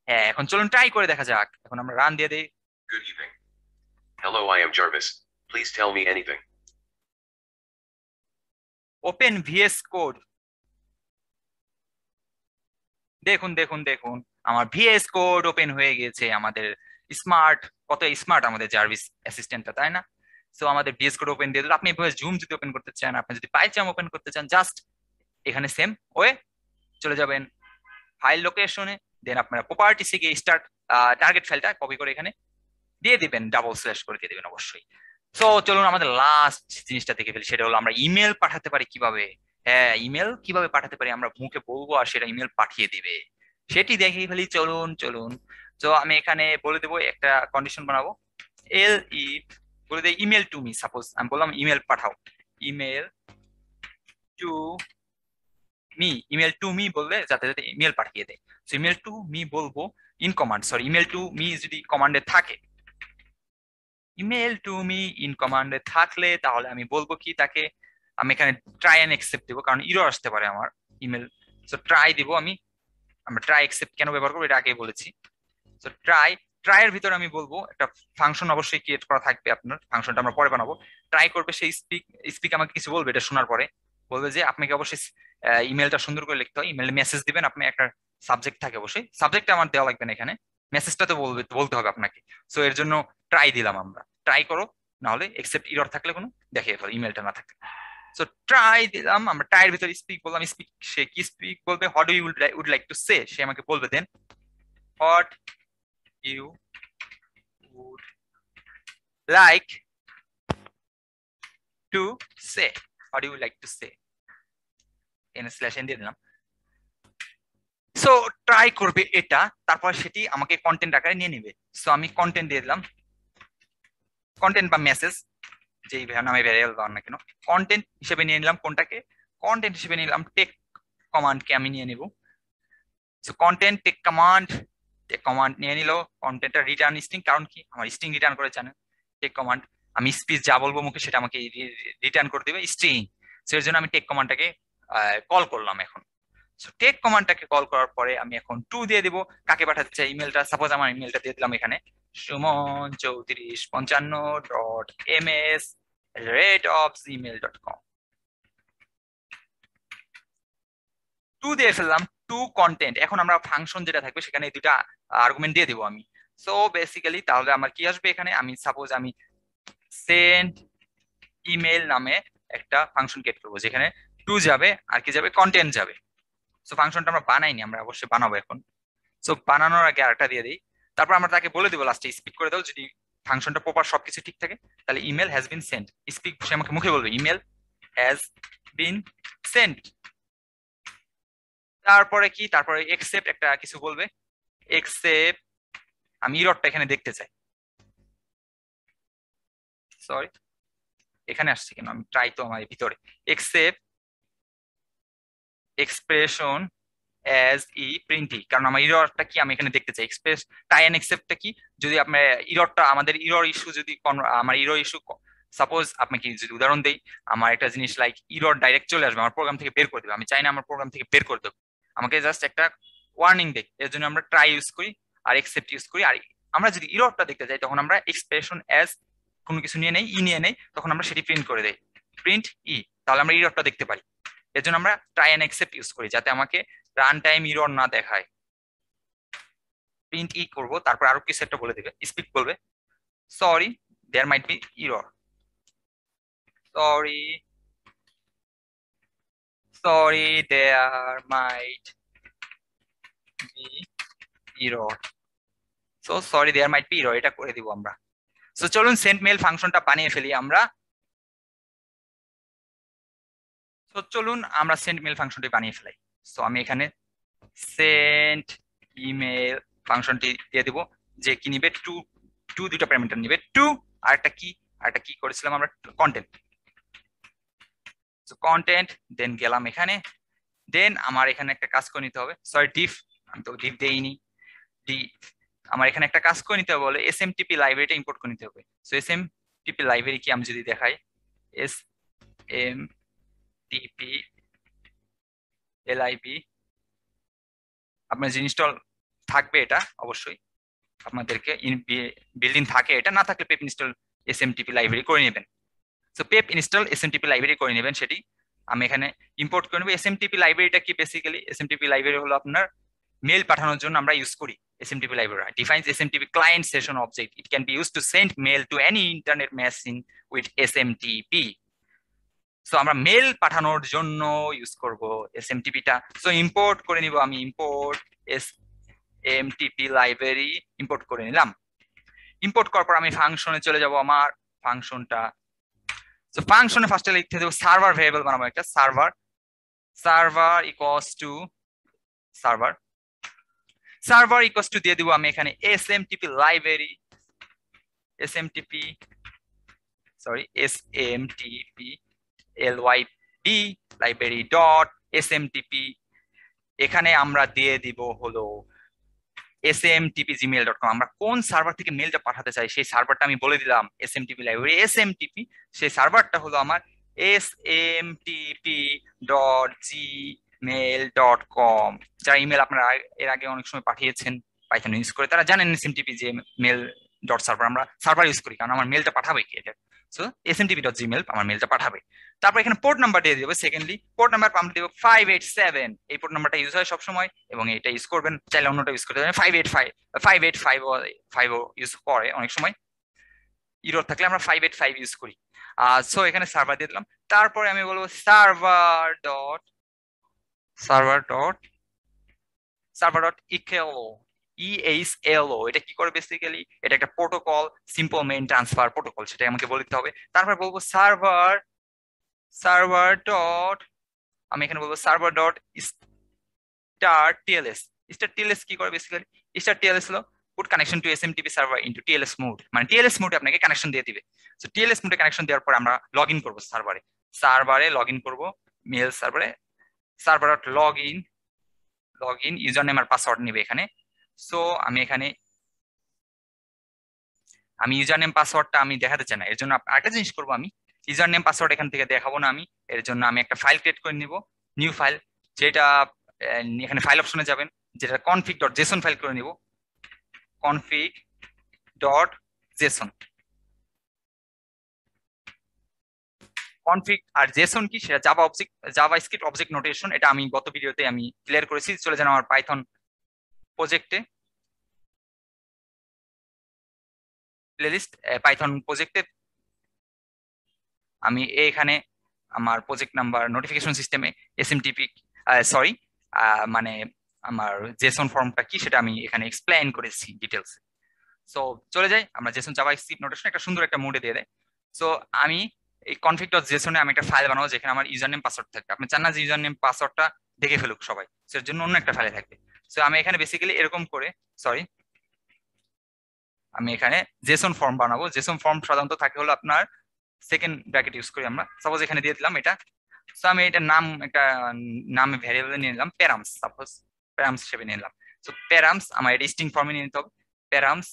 হ্যাঁ, এখন চলুন ট্রাই করে দেখা যাক। এখন আমরা রান দিয়ে দিই। Good evening. Hello, I am Jarvis. Please tell me anything. Open VS code. দেখুন আমার ভিএস কোড ওপেন হয়ে গেছে। আমাদের স্মার্ট, কত স্মার্ট আমাদের জার্ভিস অ্যাসিস্ট্যান্টটা, তাই না? সো আমাদের ভিএস কোড ওপেন দিয়ে দিল। আপনি জুম যদি ওপেন করতে চান, আপনি যদি পাইচাম ওপেন করতে চান, জাস্ট এখানে সেম ওয়ে চলে যাবেন ফাইল লোকেশনে, দেন আপনারা প্রপার্টিসে গিয়ে স্টার্ট টার্গেট ফাইলটা কপি করে এখানে দিয়ে দিবেন, ডাবল স্ল্যাশ করে দিয়ে দিবেন অবশ্যই। সো চলুন আমাদের লাস্ট জিনিসটা দেখে ফেলি, সেটা হলো আমরা ইমেল পাঠাতে পারি কিভাবে। হ্যাঁ, ইমেল কিভাবে পাঠাতে পারি আমরা মুখে বলবো আর সেটা ইমেল পাঠিয়ে দিবে, সেটি দেখে ফেলি। চলুন। তো আমি এখানে বলে দেবো, একটা কন্ডিশন বানাবো, এল ই বলে দেয় ইমেল টু মি। সাপোজ আমি বললাম email Pathao, email to me বললে যাতে যাতে ইমেল পাঠিয়ে দেয়। ইমেল টু মি বলবো in command, email to me যদি কমান্ডে থাকে, ইমেল টু মি ইন কমান্ডে থাকলে তাহলে আমি বলবো কি তাকে, আমি এখানে ট্রাই এন্ড অ্যাকসেপ্ট দিব, কারণ ইরর আসতে পারে আমার ইমেল। সো ট্রাই দিব আমি। আমরা ট্রাই অ্যাকসেপ্ট কেন ব্যবহার করবো এটা আগে বলেছি। সো ট্রাই এর ভিতরে আমি বলবো একটা ফাংশন অবশ্যই ক্রিয়েট করা থাকবে, আপনার ফাংশনটা আমরা পরে বানাবো। ট্রাই করবে, সেই স্পিক আমাকে কিছু বলবে, এটা শোনার পরে বলবে যে আপনাকে অবশ্যই ইমেলটা সুন্দর করে লিখতে হয়। ইমেলে মেসেজ দিবেন, আপনি একটা সাবজেক্ট থাকে, অবশ্যই সাবজেক্টটা আমার দেওয়া লাগবে না এখানে, মেসেজটা তো বলতে হবে আপনাকে। সো এর জন্য ট্রাই দিলাম আমরা, ট্রাই করো, না হলে এক্সেপ্ট ইরর থাকলে কোনো দেখিয়ে ফেলো, ইমেলটা না থাকলে। সো ট্রাই দিলাম, আমরা ট্রাইয়ের ভিতরে স্পিক বললাম, স্পিক, সে কি স্পিক বলবে, what you would like to say, সে আমাকে বলবে then what you would like to say, what you like to say, N slash N দিয়ে দিলাম। সো ট্রাই করবে এটা, তারপর সেটি আমাকে কন্টেন্ট আকারে নিয়ে নিবে। সো আমি কন্টেন্ট দিয়ে দিলাম, কন্টেন্ট বা মেসেজ যেই নামে ভ্যারিয়েবল পাওয়ার না কেন, কন্টেন্ট হিসেবে নিয়ে নিলাম কোনটাকে, কন্টেন্ট হিসেবে নিলাম টেক কমান্ডকে আমি নিয়ে নিব। সো কন্টেন্ট টেক কমান্ড নিয়ে নিল, কন্টেন্টটা রিটার্ন স্ট্রিং, কারণ কি আমার স্ট্রিং রিটার্ন করে জানেন টেক কমান্ড, আমি স্পিচ যা বলবো মুখে সেটা আমাকে রিটার্ন করে দেবে স্ট্রিং। সো এর জন্য আমি টেক কমান্ডটাকে কল করলাম এখন। সো টেক কমান্ডটাকে কল করার পরে আমি এখন টু দিয়ে দিব, কাকে পাঠাতে চাই ইমেলটা, সাপোজ আমার ইমেলটা দিয়ে দিলাম এখানে suman3455.ms@gmail.com, টু দিয়ে ফেললাম, টু কন্টেন্ট। এখন আমরা ফাংশন যেটা থাকবে সেখানে এই দুটা আর্গুমেন্ট দিয়ে দিব আমি। সো বেসিক্যালি তাহলে আমার কি আসবে এখানে, আমি সাপোজ আমি সেন্ড ইমেল নামে একটা ফাংশন ক্রিয়েট করবো, যেখানে টু যাবে আর কি যাবে, কন্টেন্ট যাবে। সো ফাংশনটা আমরা বানাইনি, আমরা অবশ্যই বানাবো এখন। সো বানানোর আগে আরেকটা দিয়ে দিই, তারপর আমরা তাকে বলে দিব লাস্টে স্পিক করে দাও, যদি ফাংশনটা প্রপার সবকিছু ঠিক থাকে তাহলে email has been sent, speak সে আমাকে মুখে বলবে ইমেল হ্যাজ বিন সেন্ট। তারপরে কি, তারপরে এক্সেপ্ট একটা কিছু বলবে, এক্সেপ্ট, আমি ইররটা এখানে দেখতে চাই, সরি এখানে আসছে কেন, আমি ট্রাই তো আমার ভিতরে, এক্সেপ্ট এক্সপ্রেশন অ্যাজ ই প্রিন্টি, কারণ আমার ইররটা কি আমি এখানে দেখতে চাই, এক্সপ্রেস ট্রাই এন্ড এক্সেপ্টটা কি, যদি আপনার ইররটা, আমাদের ইরর ইস্যু যদি আমার ইরর ইস্যু, সাপোজ আপনাকে যদি উদাহরণ দেই, আমার একটা জিনিস লাইক ইরর ডাইরেক্ট চলে আসবে, আমার প্রোগ্রাম থেকে বের করে দেবে, আমি চাই না আমার প্রোগ্রাম থেকে বের করে দেবে, আমাকে জাস্ট একটা ওয়ার্নিং দেয়, এর জন্য আমরা ট্রাই ইউজ করি আর এক্সেপ্ট ইউজ করি। আর আমরা যদি ইররটা দেখতে চাই তখন আমরা এক্সপ্রেশন অ্যাজ কোনো কিছু নিয়ে নেই, ই নিয়ে নেই, তখন আমরা সেটি প্রিন্ট করে দেই, প্রিন্ট ই, তাহলে আমরা ইররটা দেখতে পারি। এর জন্য আমরা ট্রাই এন্ড এক্সেপ্ট ইউজ করি, যাতে আমাকে রান টাইম ইরর না দেখায়। প্রিন্ট ই করব, তারপর আরো কিছু একটা বলে দেবে, স্পিক বলবে sorry there might be error, sorry there might be error, so sorry there might be error, এটা করে দিব আমরা। সো চলুন সেন্ড মেল ফাংশনটা বানিয়ে ফেলি আমরা। তো চলুন আমরা সেন্ড মেল ফাংশনটি বানিয়ে ফেলাই। সো আমি এখানে সেন্ড ইমেল ফাংশনটি দিয়ে দিব, যে কি নিবে টু, দুটো প্যারামিটার নিবে টু, আর একটা কি করেছিলাম আমরা, কন্টেন্ট। সো কন্টেন্ট দেন গেলাম এখানে, দেন আমার এখানে একটা কাজ করে নিতে হবে, সরি ডিফ, আমি তো ডিফ দেইনি, ডিফ আমার এখানে একটা কাজ করে নিতে হবে, বলে এসএমটিপি লাইব্রেরিটা ইম্পোর্ট করে নিতে হবে। সো এসএমটিপি লাইব্রেরি কি আমি যদি দেখাই, এসএমটিপি এলআইবি, আপনার যে ইনস্টল থাকবে এটা অবশ্যই আপনাদেরকে বিল্ডিং থাকে, এটা না থাকলে পেপ ইনস্টল এসএমটিপি লাইব্রেরি করে নেবেন। So pip install SMTP library করে নেবেন, সেটি আমি এখানে ইম্পোর্ট করে নেব। এসএমটিপি লাইব্রেরিটা কি, বেসিক্যালি এসএমটিপি লাইব্রেরি হলো আপনার মেল পাঠানোর জন্য আমরা ইউজ করি। SMTP library defines SMTP client session object. It can be used to send mail to any internet machine with SMTP. So আমরা মেল পাঠানোর জন্য ইউজ করব SMTP টা। সো ইম্পোর্ট করে নিব আমি, ইম্পোর্ট SMTP লাইব্রেরি ইম্পোর্ট করে নিলাম। ইম্পোর্ট করার পর আমি ফাংশনে চলে যাব, আমার ফাংশনটা। সো ফাংশনে ফার্স্টে লিখতে দেব সার্ভার ভেরিয়েবল বানাবো একটা, server equals to server equals to দিয়ে দিব আমি এখানে SMTP library, SMTP lyb library dot SMTP, এখানে আমরা দিয়ে দিব হলো smtp@gmail.com। আমরা কোন সার্ভার থেকে মেলটা পাঠাতে চাই সেই সার্ভারটা আমি বলে দিলাম, SMTP লাইব্রেরি SMTP, সেই সার্ভারটা হলো আমার smtp.gmail.com। যারা ইমেল আপনারা এর আগে অনেক সময় পাঠিয়েছেন পাইথন ইউজ করে, তারা জানেন SMTP যে মেল ডট সার্ভার, আমরা সার্ভার ইউজ করি কারণ আমার মেলটা পাঠাবে কি এটা। সো smtp.gmail আমার মেলটা পাঠাবে। তারপর এখানে পোর্ট নাম্বার দিয়ে দেবো, সেকেন্ডলি পোর্ট নাম্বার আমরা দেবো 587, এই পোর্ট নাম্বারটা ইউজ হয় সবসময় এবং এটা ইউজ করবেন, চাইলে অন্যটা ইউজ করতে পারেন। 585 ইউজ করে অনেক সময়, ইরর থাকলে আমরা 585 ইউজ করি। সো এখানে সার্ভার দিয়ে দিলাম, তারপরে আমি বলবো সার্ভার ডট EHLO। এটা কি করে বেসিক্যালি, এটা একটা protocol, simple main transfer protocol, সেটা আমাকে বলে দিতে হবে। তারপর বলবো সার্ভার ডট, আমি এখানে বলবো সার্ভার ডট start TLS কি করে বেসিক্যালি, start TLS হলো put connection to SMTP server into TLS mode, মানে TLS মোডে আপনাকে কানেকশন দিয়ে দিবে। সো TLS মোডে কানেকশন দেওয়ার পর আমরা লগ ইন করবো সার্ভারে লগ ইন করবো, mail server dot log in user name আর পাসওয়ার্ড নিবে এখানে। সো আমি ইউজার নেম পাসওয়ার্ডটা আমি দেখাতে চাই না, এর জন্য আরেকটা জিনিস করবো, আমি ইউজার নেম পাসওয়ার্ড এখান থেকে দেখাবো না আমি, এর জন্য আমি একটা ফাইল ক্রিয়েট করে নিব, নিউ ফাইল, যেটা এখানে ফাইল অপশনে যাবেন, যেটা config.json ফাইল করে নিব, config.json। কনফিগ আর জেসন কি, সেটা জাভাস্ক্রিপ্ট অবজেক্ট নোটেশন, এটা আমি গত ভিডিওতে আমি ক্লিয়ার করেছি। চলে যান আমার পাইথন প্রজেক্টে, প্লেলিস্ট পাইথন প্রজেক্টে, আমি এখানে আমার প্রজেক্ট নাম্বার নোটিফিকেশন সিস্টেমে SMTP মানে আমার জেসন ফর্মটা কি সেটা আমি এখানে এক্সপ্লেইন করেছি ডিটেলস। সো চলে যাই আমরা জেসন জাভাস্ক্রিপ্ট নোটেশন একটা সুন্দর একটা মোডে দিয়ে দেয়। সো আমি এই config.json-এ আমি একটা ফাইল বানাবো যেখানে আমার ইউজার নেম পাসওয়ার্ড থাকবে। আপনি চান না যে ইউজার নেম পাসওয়ার্ডটা দেখে ফেলুক সবাই, সেটার জন্য অন্য একটা ফাইলে থাকবে। সো আমি এখানে বেসিক্যালি এরকম করে আমি এখানে জেসন ফর্ম বানাবো। জেসন ফর্ম সাধারণত থাকে হলো আপনার সেকেন্ড ব্র্যাকেট ইউজ করি আমরা, সাপোজ এখানে দিয়ে দিলাম এটা। সো আমি এটা একটা নাম ভ্যারিয়েবল নিয়ে নিলাম প্যারামস, সাপোজ প্যারামস হিসেবে নিয়ে নিলাম। সো প্যারামস আমার এটা স্ট্রিং ফর্মে নিয়ে নিতে হবে, প্যারামস।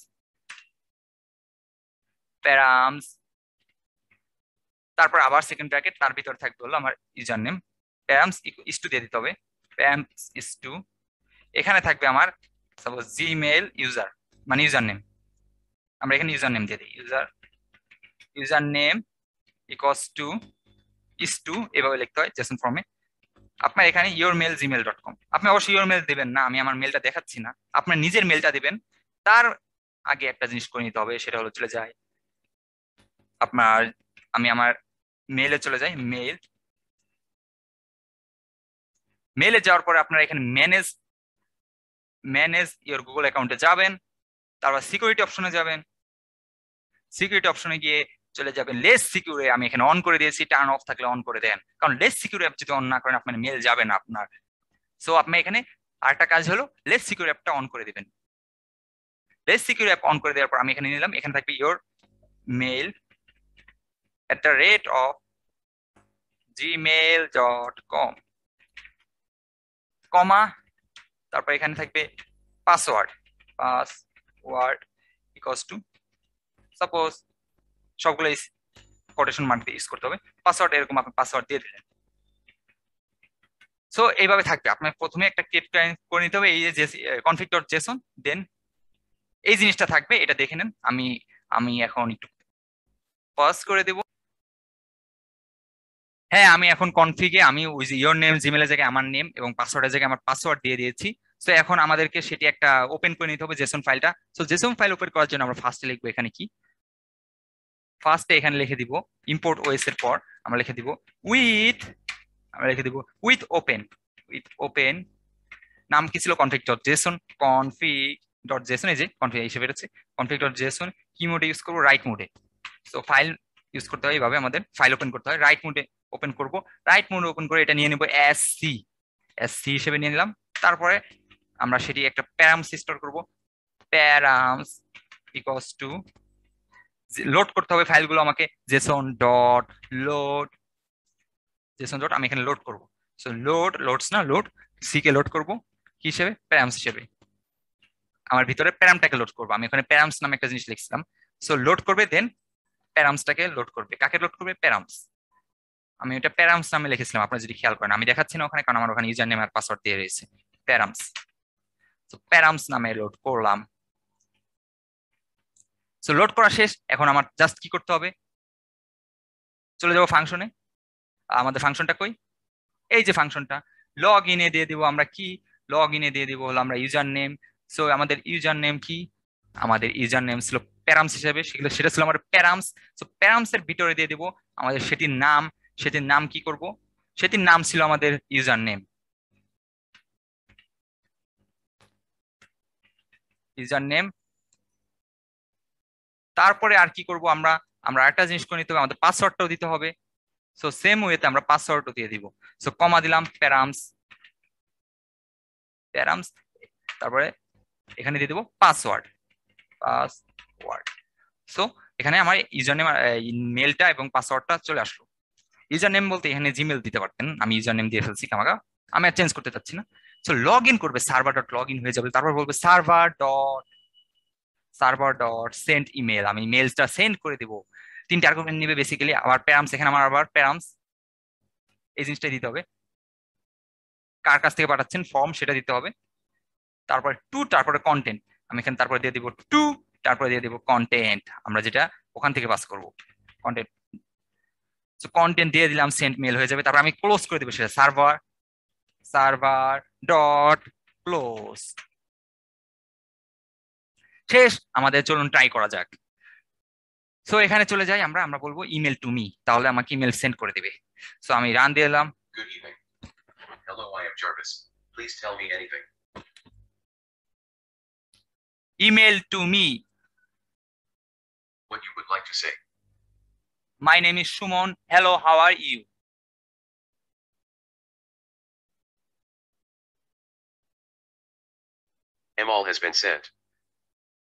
তারপর আবার সেকেন্ড ব্র্যাকেট, তার ভিতর থাকবে হলো আমার user name, params is to দিয়ে দিতে হবে, প্যারামস ইস টু। এখানে থাকবে আমার সাপোজ জিমেইল ইউজার, মানে ইউজার নেম, আমরা এখানে ইউজার নেম দিয়ে দিই, ইউজার নেম ইস টু এভাবে লিখতে হয় জেসন ফর্মে। আপনার এখানে yourmail@gmail.com, আপনি অবশ্যই ইয়োর মেল দিবেন না, আমি আমার মেলটা দেখাচ্ছি না, আপনার নিজের মেলটা দিবেন। তার আগে একটা জিনিস করে নিতে হবে, সেটা হলো চলে যায় আমি আমার মেইলে চলে যাই, মেইলে যাওয়ার পরে আপনারা এখানে ম্যানেজ ইওর গুগল অ্যাকাউন্টে যাবেন, তারপর সিকিউরিটি অপশনে যাবেন, সিকিউরিটি অপশনে গিয়ে চলে যাবেন লেস সিকিউর, আমি এখানে অন করে দিয়েছি, টার্ন অফ থাকলে অন করে দেন, কারণ লেস সিকিউর অ্যাপ যদি অন না করেন আপনার মেল যাবে না আপনার। সো আপনি এখানে আরেকটা কাজ হলো লেস সিকিউর অ্যাপটা অন করে দিবেন। লেস সিকিউর অ্যাপ অন করে দেওয়ার পর আমি এখানে নিলাম, এখানে থাকবে ইওর মেইল @gmail.com, কমা, তারপর এখানে থাকবে পাসওয়ার্ড ইকুয়ালস টু, সাপোজ সবগুলো কোটেশন মার্ক দিয়ে ইউজ করতে হবে, পাসওয়ার্ড এরকম আপনি পাসওয়ার্ড দিয়ে দিলেন। সো এইভাবে থাকবে, আপনার প্রথমে একটা ক্রিয়েট করে নিতে হবে এই যে config.json, দেন এই জিনিসটা থাকবে, এটা দেখে নেন। আমি এখন একটু পজ করে দেব। হ্যাঁ, আমি এখন কনফিগে আমি ওই যে ইওর নেম জিমেলের জায়গায় আমার নেম এবং পাসওয়ার্ডের জায়গায় আমার পাসওয়ার্ড দিয়ে দিয়েছি। সো এখন আমাদেরকে সেটি একটা ওপেন করে নিতে হবে জেসন ফাইলটা। সো জেসন ফাইল ওপেন করার জন্য আমরা ফার্স্টে লিখবো এখানে কি, ফার্স্টে এখানে লিখে দিব ইম্পোর্ট ওএস এর পর আমরা লিখে দিব উইথ ওপেন, নাম কি ছিল config.json, এই যে কনফিগ হিসেবে বেরোচ্ছে config.json, কি মোডে ইউজ করবো, রাইট মোডে। সো ফাইল ইউজ করতে হয় এইভাবে, আমাদের ফাইল ওপেন করতে হয় রাইট মোডে, ওপেন করব রাইট মোডে, ওপেন করে এটা নিয়ে নেব এসসি হিসেবে নিয়ে নিলাম। তারপরে আমরা সেটি একটা প্যারামস স্টোর করব, প্যারামস ইকুয়ালস টু লোড করতে হবে ফাইলগুলো আমাকে, জেসন ডট আমি এখানে লোড করব। So load C K load করব কি হিসেবে, প্যারামস হিসেবে, আমার ভিতরে প্যারামটাকে লোড করবো, আমি এখানে প্যারামস নামে একটা জিনিস লিখছিলাম। সো লোড করবে, দেন প্যারামসটাকে লোড করবে, কাকে লোড করবে, প্যারামস। আমি এটা প্যারামস নামে লিখেছিলাম, আপনারা যদি খেয়াল করেন, আমি দেখাচ্ছি না ওখানে কারণ আমার ওখানে ইউজার নেম আর পাসওয়ার্ড দিয়ে রয়েছে, প্যারামস। তো প্যারামস নামে লোড করলাম। সো লোড করা শেষ, এখন আমার জাস্ট কি করতে হবে, চলে যাবো ফাংশনে। আমাদের ফাংশনটা কই, এই যে ফাংশনটা, লগ ইনে দিয়ে দিব আমরা কি, লগ ইনে দিয়ে দিব হলো আমরা ইউজার নেম। সো আমাদের ইউজার নেম কি, আমাদের ইউজার নেম ছিল প্যারামস হিসেবে, সেটা ছিল আমার প্যারামস। তো প্যারামস এর ভিতরে দিয়ে দিব আমাদের সেটির নাম কি করব, সেটির নাম ছিল আমাদের ইউজার নেম। তারপরে আর কি করব আমরা, একটা জিনিস করে নিতে হবে, আমাদের পাসওয়ার্ডটাও দিতে হবে। সো সেম ওয়েতে আমরা পাসওয়ার্ডও দিয়ে দিব। সো কমা দিলাম প্যারামস, তারপরে এখানে দিয়ে দিব পাসওয়ার্ড। সো এখানে আমার ইউজার নেম, মেলটা এবং পাসওয়ার্ডটা চলে আসলো। ইউজার নেম বলতে এখানে জিমেল দিতে পারতেন, আমি ইউজার নেম দিয়ে ফেলছি কামাকা, আমি আর চেঞ্জ করতে চাচ্ছি না। সো লগ ইন করবে, server.login হয়ে যাবে, তারপর বলবে server.server.send সেন্ড ইমেল, আমি মেলটা সেন্ড করে দিব। 3টা আর্গুমেন্ট নিবে বেসিক্যালি। আবার প্যারামস, এখানে আমার আবার প্যারামস এই জিনিসটাই দিতে হবে, কার কাছ থেকে পাঠাচ্ছেন ফর্ম সেটা দিতে হবে। তারপরে তারপরে কন্টেন্ট, আমি এখানে তারপরে দিয়ে দিব তারপরে দিয়ে দিব কন্টেন্ট, আমরা যেটা ওখান থেকে পাস করব কন্টেন্ট। সো কন্টেন্ট দিয়ে দিলাম, সেন্ড মেল হয়ে যাবে। তারপর আমি ক্লোজ করে দেবো সেটা, server.close। শেষ আমাদের, চলুন ট্রাই করা যাক। সো এখানে চলে যাই আমরা বলবো ইমেল টু মি, তাহলে আমাকে ইমেল সেন্ড করে দেবে। সো আমি রান দিয়ে দিলাম। Good evening. Hello, I am Jarvis. Please tell me anything. Email to me. What you would like to say. My name is Shumon. Hello, how are you? Email has been sent.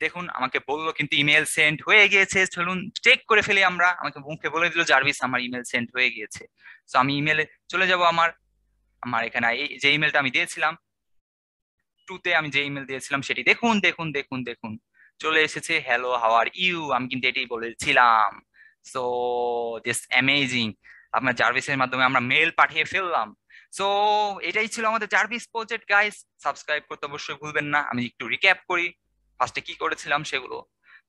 দেখুন আমাকে বললো কিন্তু email send হয়ে গিয়েছে। চলুন check করে ফেলি আমরা, আমাকে মুখে বলে দিল জার্ভিস আমার ইমেল সেন্ড হয়ে গিয়েছে। সো আমি ইমেলে চলে যাব। আমার এখানে যে ইমেলটা আমি দিয়েছিলাম টুতে, আমি যে ইমেল দিয়েছিলাম সেটি দেখুন দেখুন দেখুন দেখুন চলে এসেছে, হ্যালো হাউ আর ইউ, আমি কিন্তু এটাই বলেছিলাম। সো দিস অ্যামেজিং, আপনার জার্ভিসের মাধ্যমে আমরা মেল পাঠিয়ে ফেললাম। সো এটাই ছিল আমাদের জার্ভিস প্রজেক্ট গাইস। সাবস্ক্রাইব করতে অবশ্যই ভুলবেন না। আমি একটু রিক্যাপ করি ফার্স্টে কি করেছিলাম সেগুলো,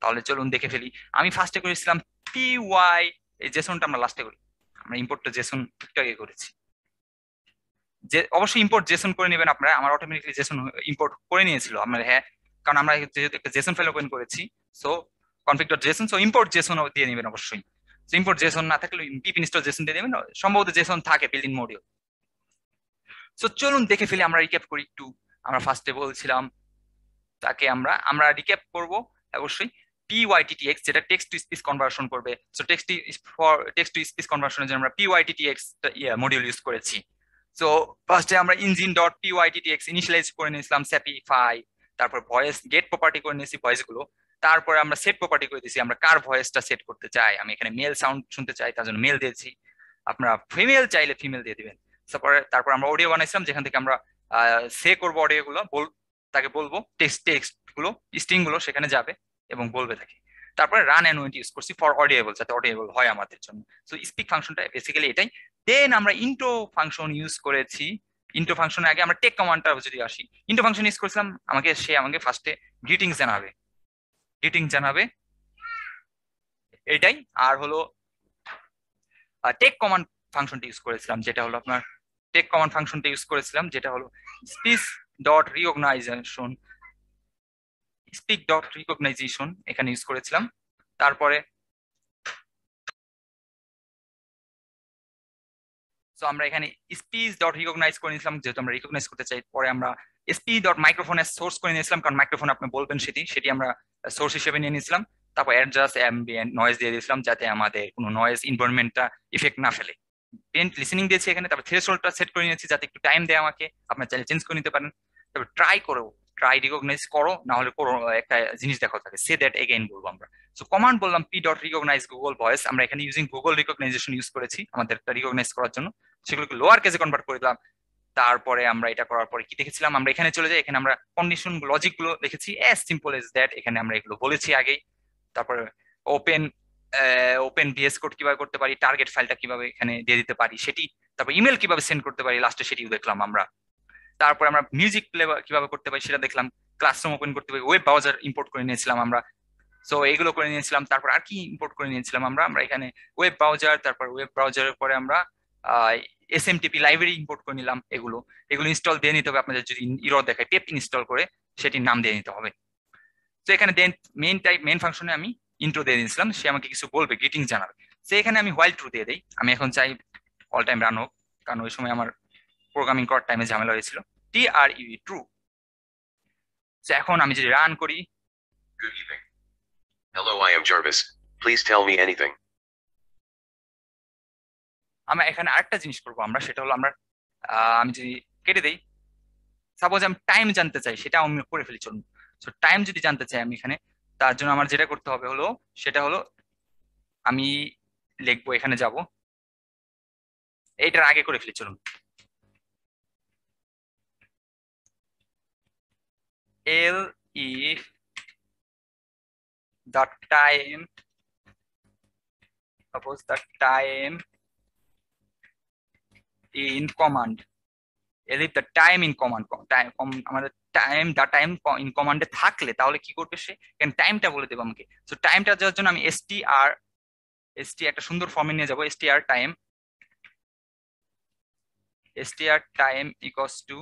তাহলে চলুন দেখে ফেলি। আমি ফার্স্টে করেছিলাম পিওয়াই, এই জেসনটা আমরা লাস্টে করি, আমরা ইম্পোর্টটা জেসন একটু আগে করেছি। যে অবশ্যই ইম্পোর্ট জেসন করে নেবেন আপনারা, আমার অটোমেটিকলি জেসন ইম্পোর্ট করে নিয়েছিল আমার, হ্যাঁ, কারণ আমরা যেহেতু একটা জেসন ফাইল ওপেন করেছি। So config.json, so import Jason দিয়ে নেবেন অবশ্যই। ইম্পোর্ট জেসন না থাকলে পিপ ইনস্টল জেসন দিয়ে নেবেন, সম্ভবত জেসন থাকে বিল্ট ইন মডিউল। সো চলুন দেখে ফেলি, আমরা রিক্যাপ করি একটু। আমরা ফার্স্টে বলছিলাম তাকে আমরা রিক্যাপ করব অবশ্যই। PYTTX যেটা টেক্সট টু স্পিচ কনভার্সন করবে। সো টেক্সট টু স্পিচ কনভার্সনের জন্য আমরা PYTTX মডিউল ইউজ করেছি। সো ফার্স্টে আমরা engine.pyttx ইনিশিয়ালাইজ করে নিয়েছিলাম স্যাপিফাই, তারপর ভয়েস গেট প্রপার্টি করে নিয়েছি ভয়েস গুলো, তারপরে আমরা সেট প্রপার্টি করে দিয়েছি আমরা কার ভয়েসটা সেট করতে চাই। আমি এখানে মেল সাউন্ড শুনতে চাই, তার জন্য মেল দিয়েছি, আপনারা ফিমেল চাইলে ফিমেল দিয়ে দিবেন। তারপর আমরা অডিও বানাইছিলাম যেখান থেকে আমরা সে করবো অডিও গুলো, তাকে বলবো টেক্সট গুলো স্ট্রিং গুলো সেখানে যাবে এবং বলবে তাকে। তারপরে রান অ্যান্ড ওয়েন্ট ইউজ করছি ফর অডিয়েবল, যাতে অডিয়েবল হয় আমাদের জন্য। সো স্পিক ফাংশনটা বেসিক্যালি এটাই। দেন আমরা ইন্ট্রো ফাংশন ইউজ করেছি। ইন্ট্রো ফাংশনের আগে আমরা টেক কমান্ডটা যদি আসি, ইন্ট্রো ফাংশন ইউজ করেছিলাম, আমাকে ফার্স্টে গ্রিটিংস জানাবে এটাই। আর হলো টেক কমান্ড ফাংশনটা ইউজ করেছিলাম, যেটা হলো আপনার টেক কমান্ড ফাংশনটা ইউজ করেছিলাম যেটা হলো speak.recognition এখানে ইউজ করেছিলাম। তারপরে সো আমরা এখানে speech.recognize করে নিয়েছিলাম, যেহেতু আমরা রিকগনাইজ করতে চাই। পরে আমরা speech.microphone সোর্স করে নিয়েছিলাম, কারণ মাইক্রোফোন আপনি বলবেন সেটি আমরা সোর্স হিসেবে নিয়ে নিয়েছিলাম। তারপর অ্যাডজাস্ট অ্যাম্বিয়েন্ট নয়েজ দিয়ে দিয়েছিলাম, যাতে আমাদের কোনো নয়েজ এনভায়রনমেন্টটা ইফেক্ট না ফেলে। পেন্ট লিসেনিং দিয়েছি এখানে। তারপর থ্রেশহোল্ডটা সেট করে নিয়েছি, যাতে একটু টাইম দেয় আমাকে, আপনার চাইলে চেঞ্জ করে নিতে পারেন। তারপর ট্রাই রিকগনাইজ করো, না হলে করো একটা জিনিস দেখা থাকে, সে দ্যাট এগেইন বলবো আমরা। সো কমান্ড বললাম p.recognize গুগল ভয়েস, আমরা এখানে ইউজিং গুগল রিকগনাইজেশন ইউজ করেছি আমাদের একটা রিকগনাইজ করার জন্য, সেগুলোকে লোয়ার কেসে কনভার্ট করে দিলাম। তারপরে আমরা এটা করার পরে কি দেখেছিলাম, আমরা এখানে চলে যাই, এখানে আমরা কন্ডিশন লজিক গুলো লিখেছি অ্যাজ সিম্পল এজ দ্যাট, এখানে আমরা এগুলো বলেছি আগেই। তারপরে ওপেন ভিএস কোড কিভাবে করতে পারি, টার্গেট ফাইলটা কিভাবে এখানে দিয়ে দিতে পারি সেটি, তারপর ইমেল কিভাবে সেন্ড করতে পারি লাস্টে সেটিও দেখলাম আমরা। তারপর আমরা মিউজিক প্লে কিভাবে করতে পারি সেটা দেখলাম, ক্লাসরুম ওপেন করতে পারি, ওয়েব ব্রাউজার ইম্পোর্ট করে নিয়েছিলাম আমরা। সো এগুলো করে নিয়েছিলাম। তারপর আর কি ইম্পোর্ট করে নিয়েছিলাম আমরা এখানে ওয়েব ব্রাউজার, তারপর ওয়েব ব্রাউজারের পরে আমরা SMTP লাইব্রেরি ইম্পোর্ট করে নিলাম। এগুলো ইনস্টল দিয়ে নিতে হবে, আপনাদের যদি ইরর দেখায় টেপ ইনস্টল করে সেটির নাম দিয়ে নিতে হবে। তো এখানে দেন মেইন ফাংশনে আমি ইন্ট্রো দিয়ে দিয়েছিলাম, সে আমাকে কিছু বলবে, গ্রিটিং জানাবে। তো এখানে আমি হোয়াইল ট্রু দিয়ে দিই। আমি এখন চাই অল টাইম রান হোক, কারণ ওই সময় আমার প্রোগ্রামিং করার টাইমে ঝামেলা হয়েছিল। ট্রু। তো এখন আমি যদি রান করি, Good evening. Hello, I am Jarvis. Please tell me anything. আমরা এখানে আরেকটা জিনিস করবো আমরা, সেটা হলো আমরা আমি যদি কেটে দেই, সাপোজ আমি টাইম জানতে চাই, সেটা আমি করে ফেলি, চলুন। তো টাইম যদি জানতে চাই আমি এখানে, তার জন্য আমার যেটা করতে হবে হলো, সেটা হলো আমি লিখবো, এখানে যাব, এইটার আগে করে ফেলি, চলুন। এল ই the time, suppose the time in command, if the time in command, আমাদের টাইম দা টাইম ইন কমান্ডে থাকলে তাহলে কি করবে সে, কারণ টাইমটা বলে দেবো আমাকে। তো টাইমটা যাওয়ার জন্য আমি এসটি একটা সুন্দর ফর্মে নিয়ে যাবো, str time equals to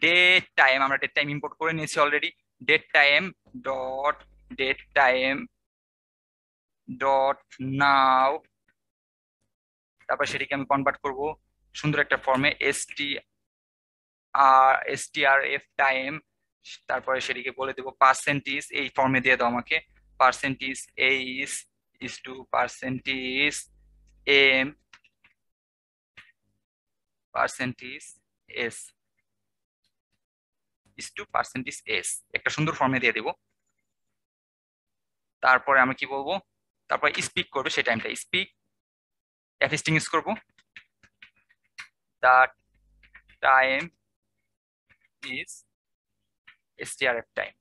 date time, আমরা ডেট টাইম ইম্পোর্ট করে নিয়েছি already, date time dot date time dot now, তারপর সেটিকে আমি কনভার্ট করব সুন্দর একটা ফর্মে strf টাইম, তারপরে সেটিকে বলে দেবো পার্সেন্টেজ, এই ফর্মে দিয়ে দাও আমাকে, percentage H is to percentage M percentage S is to percentage S, একটা সুন্দর ফর্মে দিয়ে দেবো। তারপরে আমি কি বলবো, তারপরে স্পিক করবে সেই টাইমটা, স্পিক এফ করব, the time is strf time.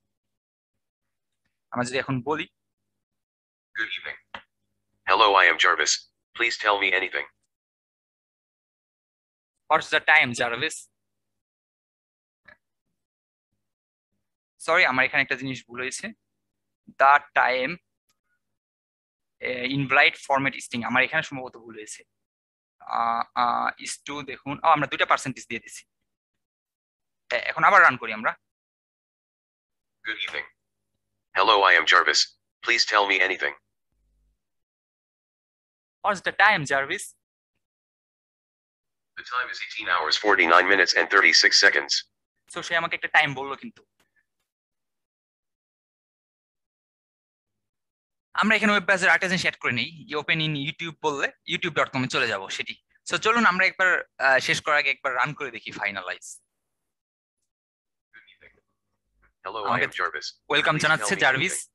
আমরা যদি এখন বলি, Good evening. Hello, I am Jarvis. Please tell me anything. what's the time, Jarvis? সরি, আমার এখানে একটা জিনিস ভুল হয়েছে, the time invite format string, আমার এখানে সম্ভবত ভুল হয়েছে, ইস টু, দেখুন আমরা দুইটা পার্সেন্টেজ দিয়ে দিছি। এখন আবার রান করি আমরা। Good evening. Hello, I am Jarvis. Please tell me anything. what's the time, Jarvis? The time is 18 hours 49 minutes and 36 seconds. So সে আমাকে একটা টাইম বললো, কিন্তু আমরা এখানে ওয়েব ব্রাউজার আরেকটা জিনিস অ্যাড করে নিই, ওপেন ইন ইউটিউব বললে youtube.com এ চলে যাব সেটি। সো চলুন আমরা একবার শেষ করার আগে একবার রান করে দেখি, finalize. Good evening. Hello, I আমাকে am Jarvis. ওয়েলকাম Please জানাচ্ছে tell me Jarvis. anything.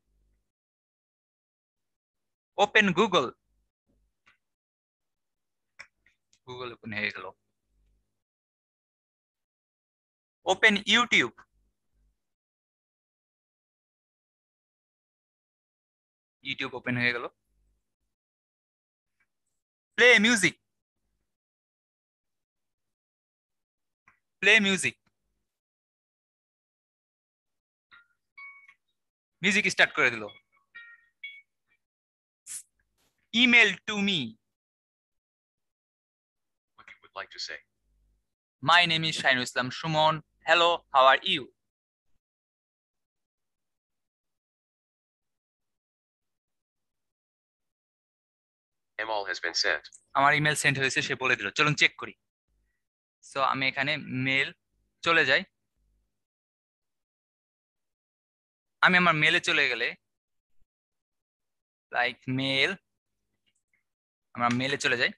Open Google, Google open হয়ে গেল। ওপেন ইউটিউব, ইউটিউব ওপেন হয়ে গেল। Play music, play music, music start করে দিল। Email to me, What you would like to say. My name is Shahinul Islam Suman, hello, how are you? Email has been sent. আমার email send হয়েছে, সে বলে দিল, চলুন চেক করি। সো আমি এখানে মেল চলে যাই, আমি আমার মেলে চলে গেলে, লাইক মেল, আমরা মেলে চলে যাই,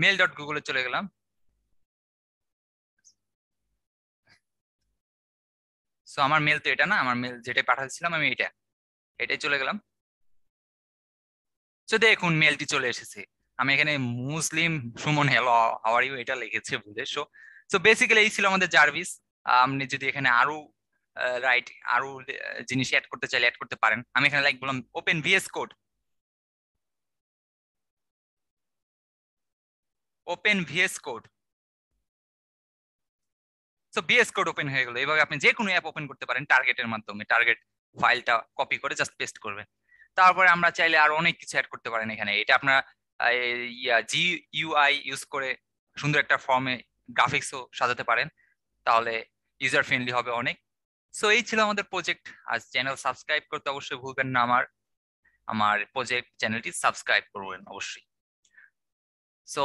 মেল ডট গুগলে চলে গেলাম। সো আমার মেল তো এটা না, আমার মেল যেটা পাঠাচ্ছিলাম আমি এটাই চলে গেলাম। সো দেখুন মেলটি চলে এসেছে, আমি এখানে Muslim Suman hello how are you এটা লিখেছে বুঝে। সো বেসিক্যালি এই ছিল আমাদের জার্ভিস। আপনি যদি এখানে আরো আরো জিনিস অ্যাড করতে চাইলে অ্যাড করতে পারেন। আমি এখানে লাইক বললাম open VS code, open VS code. So VS code open হয়ে গেল। এইভাবে আপনি যে কোনো অ্যাপ ওপেন করতে পারেন টার্গেটের মাধ্যমে, টার্গেট ফাইলটা কপি করে জাস্ট পেস্ট করবেন। তারপরে আমরা চাইলে আরো অনেক কিছু অ্যাড করতে পারেন এখানে। এটা আপনারা জিইউআই ইউজ করে সুন্দর একটা ফর্মে গ্রাফিক্সও সাজাতে পারেন, তাহলে ইউজার ফ্রেন্ডলি হবে অনেক। সো এই ছিল আমাদের প্রজেক্ট। আজ চ্যানেল সাবস্ক্রাইব করতে অবশ্যই ভুলবেন না, আমার প্রজেক্ট চ্যানেলটি সাবস্ক্রাইব করবেন অবশ্যই। সো